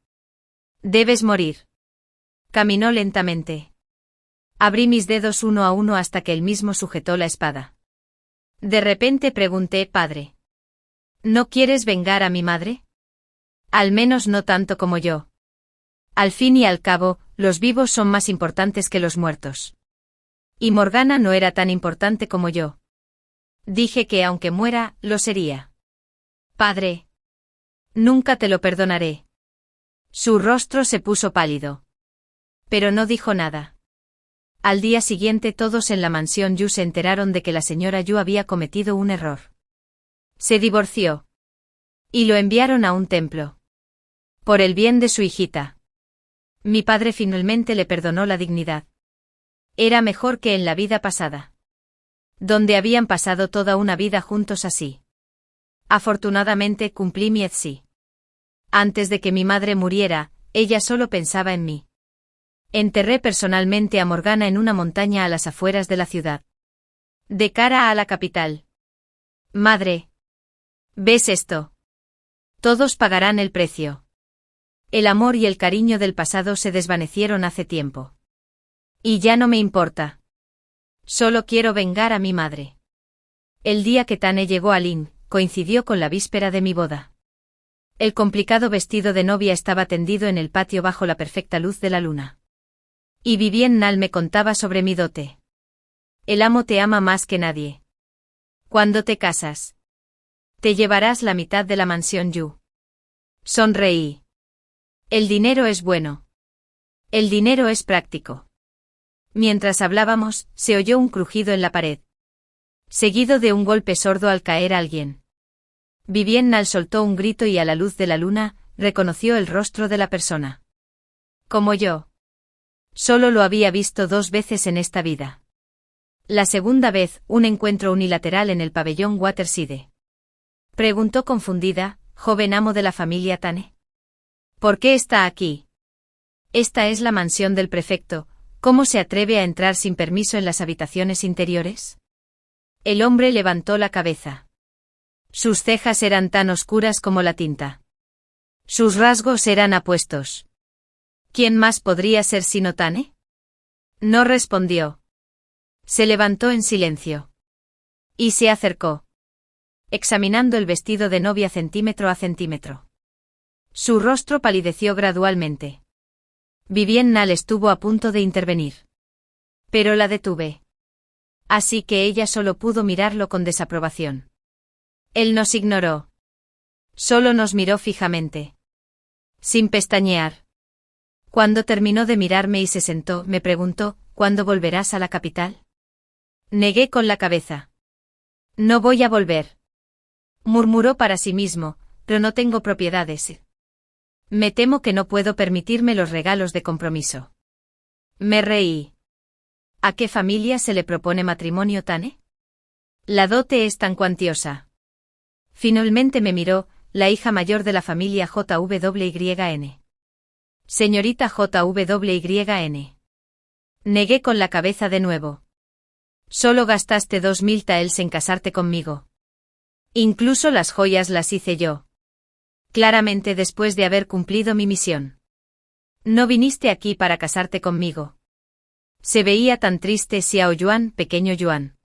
Debes morir. Caminó lentamente. Abrí mis dedos uno a uno hasta que él mismo sujetó la espada. De repente pregunté, padre. ¿No quieres vengar a mi madre? Al menos no tanto como yo. Al fin y al cabo, los vivos son más importantes que los muertos. Y Morgana no era tan importante como yo. Dije que aunque muera, lo sería. Padre. Nunca te lo perdonaré. Su rostro se puso pálido. Pero no dijo nada. Al día siguiente todos en la mansión Yu se enteraron de que la señora Yu había cometido un error. Se divorció. Y lo enviaron a un templo. Por el bien de su hijita. Mi padre finalmente le perdonó la dignidad. Era mejor que en la vida pasada. Donde habían pasado toda una vida juntos así. Afortunadamente cumplí mi etsi. Antes de que mi madre muriera, ella solo pensaba en mí. Enterré personalmente a Morgana en una montaña a las afueras de la ciudad. De cara a la capital. Madre. ¿Ves esto? Todos pagarán el precio. El amor y el cariño del pasado se desvanecieron hace tiempo. Y ya no me importa. Solo quiero vengar a mi madre. El día que Tane llegó a Lin, coincidió con la víspera de mi boda. El complicado vestido de novia estaba tendido en el patio bajo la perfecta luz de la luna. Y Vivien Nal me contaba sobre mi dote. El amo te ama más que nadie. Cuando te casas, te llevarás la mitad de la mansión Yu. Sonreí. El dinero es bueno. El dinero es práctico. Mientras hablábamos, se oyó un crujido en la pared. Seguido de un golpe sordo al caer alguien. Vivien Nal soltó un grito y a la luz de la luna, reconoció el rostro de la persona. Como yo. Solo lo había visto 2 veces en esta vida. La segunda vez, un encuentro unilateral en el pabellón Waterside. Preguntó confundida, joven amo de la familia Tane. ¿Por qué está aquí? Esta es la mansión del prefecto, ¿cómo se atreve a entrar sin permiso en las habitaciones interiores? El hombre levantó la cabeza. Sus cejas eran tan oscuras como la tinta. Sus rasgos eran apuestos. ¿Quién más podría ser sino Tane? No respondió. Se levantó en silencio. Y se acercó. Examinando el vestido de novia centímetro a centímetro. Su rostro palideció gradualmente. Vivien Nal estuvo a punto de intervenir. Pero la detuve. Así que ella solo pudo mirarlo con desaprobación. Él nos ignoró. Solo nos miró fijamente. Sin pestañear. Cuando terminó de mirarme y se sentó, me preguntó, ¿cuándo volverás a la capital? Negué con la cabeza. No voy a volver. Murmuró para sí mismo, pero no tengo propiedades. Me temo que no puedo permitirme los regalos de compromiso. Me reí. ¿A qué familia se le propone matrimonio, Tane? La dote es tan cuantiosa. Finalmente me miró, la hija mayor de la familia JWYN. Señorita JWYN. Negué con la cabeza de nuevo. Solo gastaste 2000 taels en casarte conmigo. Incluso las joyas las hice yo. Claramente después de haber cumplido mi misión. No viniste aquí para casarte conmigo. Se veía tan triste Xiao Yuan, pequeño Yuan.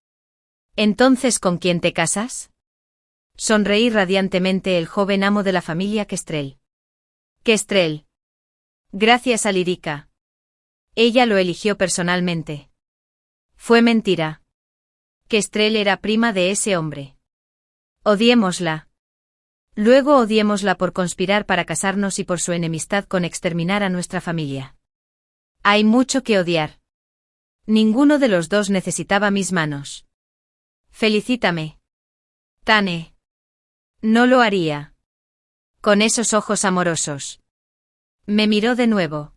¿Entonces con quién te casas? Sonreí radiantemente el joven amo de la familia Kestrel. Kestrel. Gracias a Lyrica. Ella lo eligió personalmente. Fue mentira. Kestrel era prima de ese hombre. Odiémosla. Luego odiémosla por conspirar para casarnos y por su enemistad con exterminar a nuestra familia. Hay mucho que odiar. Ninguno de los dos necesitaba mis manos. Felicítame. Tane. No lo haría. Con esos ojos amorosos. Me miró de nuevo.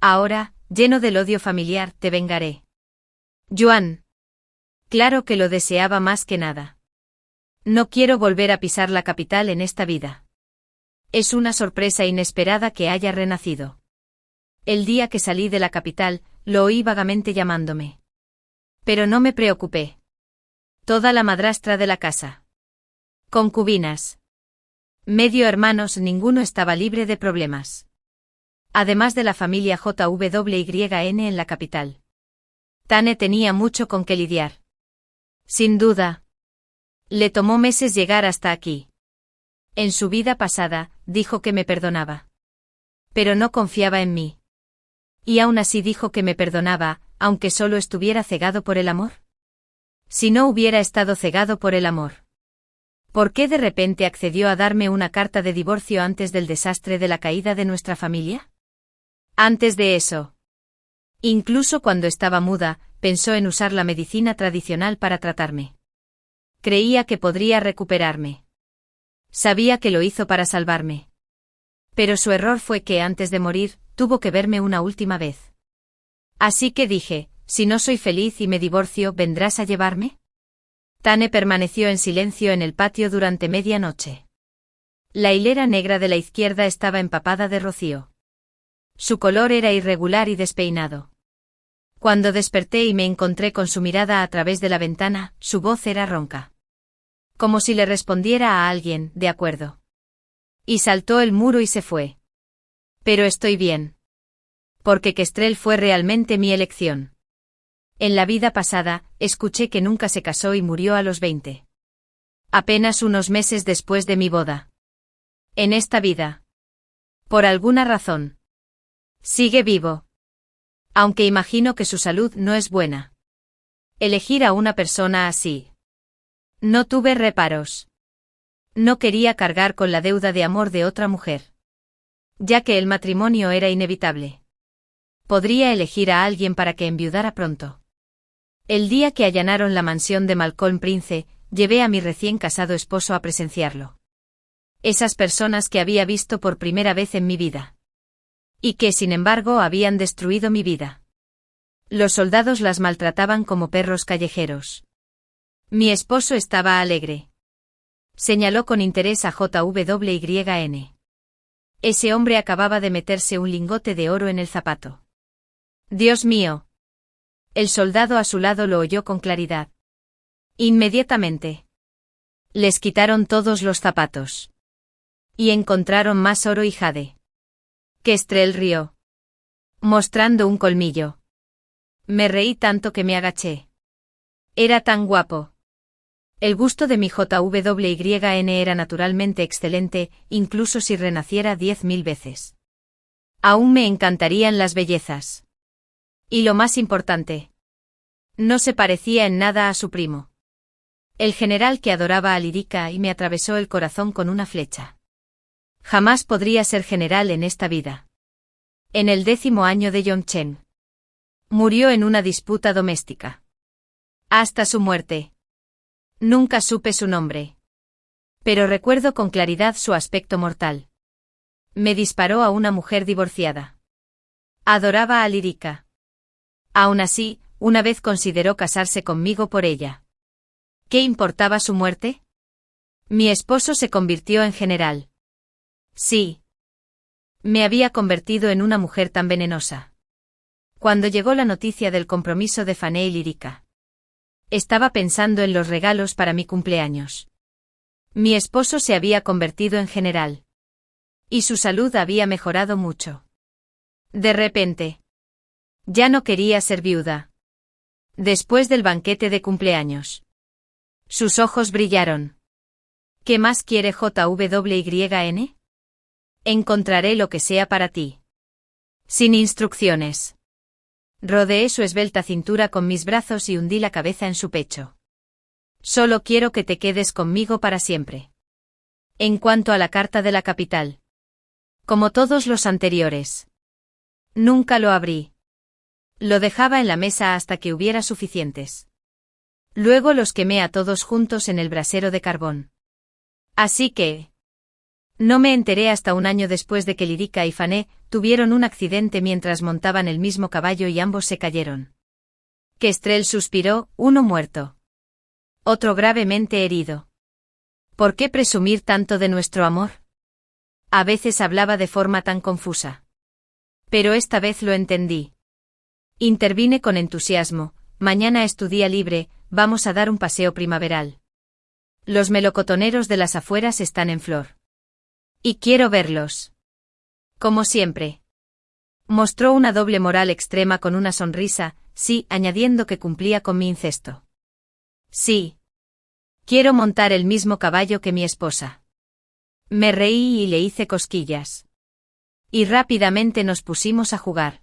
Ahora, lleno del odio familiar, te vengaré. Yuan. Claro que lo deseaba más que nada. No quiero volver a pisar la capital en esta vida. Es una sorpresa inesperada que haya renacido. El día que salí de la capital, lo oí vagamente llamándome. Pero no me preocupé. Toda la madrastra de la casa. Concubinas. Medio hermanos, ninguno estaba libre de problemas. Además de la familia JWYN en la capital. Tane tenía mucho con qué lidiar. Sin duda. Le tomó meses llegar hasta aquí. En su vida pasada, dijo que me perdonaba. Pero no confiaba en mí. Y aún así dijo que me perdonaba, aunque solo estuviera cegado por el amor. Si no hubiera estado cegado por el amor. ¿Por qué de repente accedió a darme una carta de divorcio antes del desastre de la caída de nuestra familia? Antes de eso. Incluso cuando estaba muda, pensó en usar la medicina tradicional para tratarme. Creía que podría recuperarme. Sabía que lo hizo para salvarme. Pero su error fue que antes de morir, tuvo que verme una última vez. Así que dije, si no soy feliz y me divorcio, ¿vendrás a llevarme? Tane permaneció en silencio en el patio durante media noche. La hilera negra de la izquierda estaba empapada de rocío. Su color era irregular y despeinado. Cuando desperté y me encontré con su mirada a través de la ventana, su voz era ronca. Como si le respondiera a alguien, de acuerdo. Y saltó el muro y se fue. Pero estoy bien. Porque Kestrel fue realmente mi elección. En la vida pasada, escuché que nunca se casó y murió a los 20. Apenas unos meses después de mi boda. En esta vida. Por alguna razón. Sigue vivo. Aunque imagino que su salud no es buena. Elegir a una persona así. No tuve reparos. No quería cargar con la deuda de amor de otra mujer. Ya que el matrimonio era inevitable. Podría elegir a alguien para que enviudara pronto. El día que allanaron la mansión de Malcolm Prince, llevé a mi recién casado esposo a presenciarlo. Esas personas que había visto por primera vez en mi vida. Y que, sin embargo, habían destruido mi vida. Los soldados las maltrataban como perros callejeros. Mi esposo estaba alegre. Señaló con interés a JWYN. Ese hombre acababa de meterse un lingote de oro en el zapato. Dios mío. El soldado a su lado lo oyó con claridad. Inmediatamente. Les quitaron todos los zapatos. Y encontraron más oro y jade. Kestrel rió. Mostrando un colmillo. Me reí tanto que me agaché. Era tan guapo. El gusto de mi JWYN era naturalmente excelente, incluso si renaciera 10.000 veces. Aún me encantarían las bellezas. Y lo más importante. No se parecía en nada a su primo. El general que adoraba a Lyrica y me atravesó el corazón con una flecha. Jamás podría ser general en esta vida. En el 10º año de Yongchen. Murió en una disputa doméstica. Hasta su muerte. Nunca supe su nombre. Pero recuerdo con claridad su aspecto mortal. Me disparó a una mujer divorciada. Adoraba a Lyrica. Aún así, una vez consideró casarse conmigo por ella. ¿Qué importaba su muerte? Mi esposo se convirtió en general. Sí. Me había convertido en una mujer tan venenosa. Cuando llegó la noticia del compromiso de Fanny y Lyrica. Estaba pensando en los regalos para mi cumpleaños. Mi esposo se había convertido en general. Y su salud había mejorado mucho. De repente. Ya no quería ser viuda. Después del banquete de cumpleaños. Sus ojos brillaron. ¿Qué más quiere JWYN? Encontraré lo que sea para ti. Sin instrucciones. Rodeé su esbelta cintura con mis brazos y hundí la cabeza en su pecho. Solo quiero que te quedes conmigo para siempre. En cuanto a la carta de la capital. Como todos los anteriores. Nunca lo abrí. Lo dejaba en la mesa hasta que hubiera suficientes. Luego los quemé a todos juntos en el brasero de carbón. Así que... No me enteré hasta un año después de que Lyrica y Fanny tuvieron un accidente mientras montaban el mismo caballo y ambos se cayeron. Kestrel suspiró, uno muerto. Otro gravemente herido. ¿Por qué presumir tanto de nuestro amor? A veces hablaba de forma tan confusa. Pero esta vez lo entendí. Intervine con entusiasmo, mañana es tu día libre, vamos a dar un paseo primaveral. Los melocotoneros de las afueras están en flor. Y quiero verlos. Como siempre. Mostró una doble moral extrema con una sonrisa, sí, añadiendo que cumplía con mi incesto. Sí. Quiero montar el mismo caballo que mi esposa. Me reí y le hice cosquillas. Y rápidamente nos pusimos a jugar.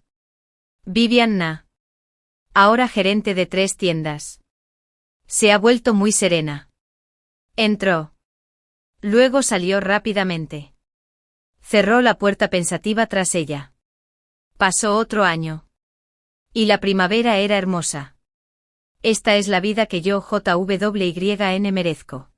Vivian ahora gerente de 3 tiendas. Se ha vuelto muy serena. Entró. Luego salió rápidamente. Cerró la puerta pensativa tras ella. Pasó otro año. Y la primavera era hermosa. Esta es la vida que yo, JWYN, merezco.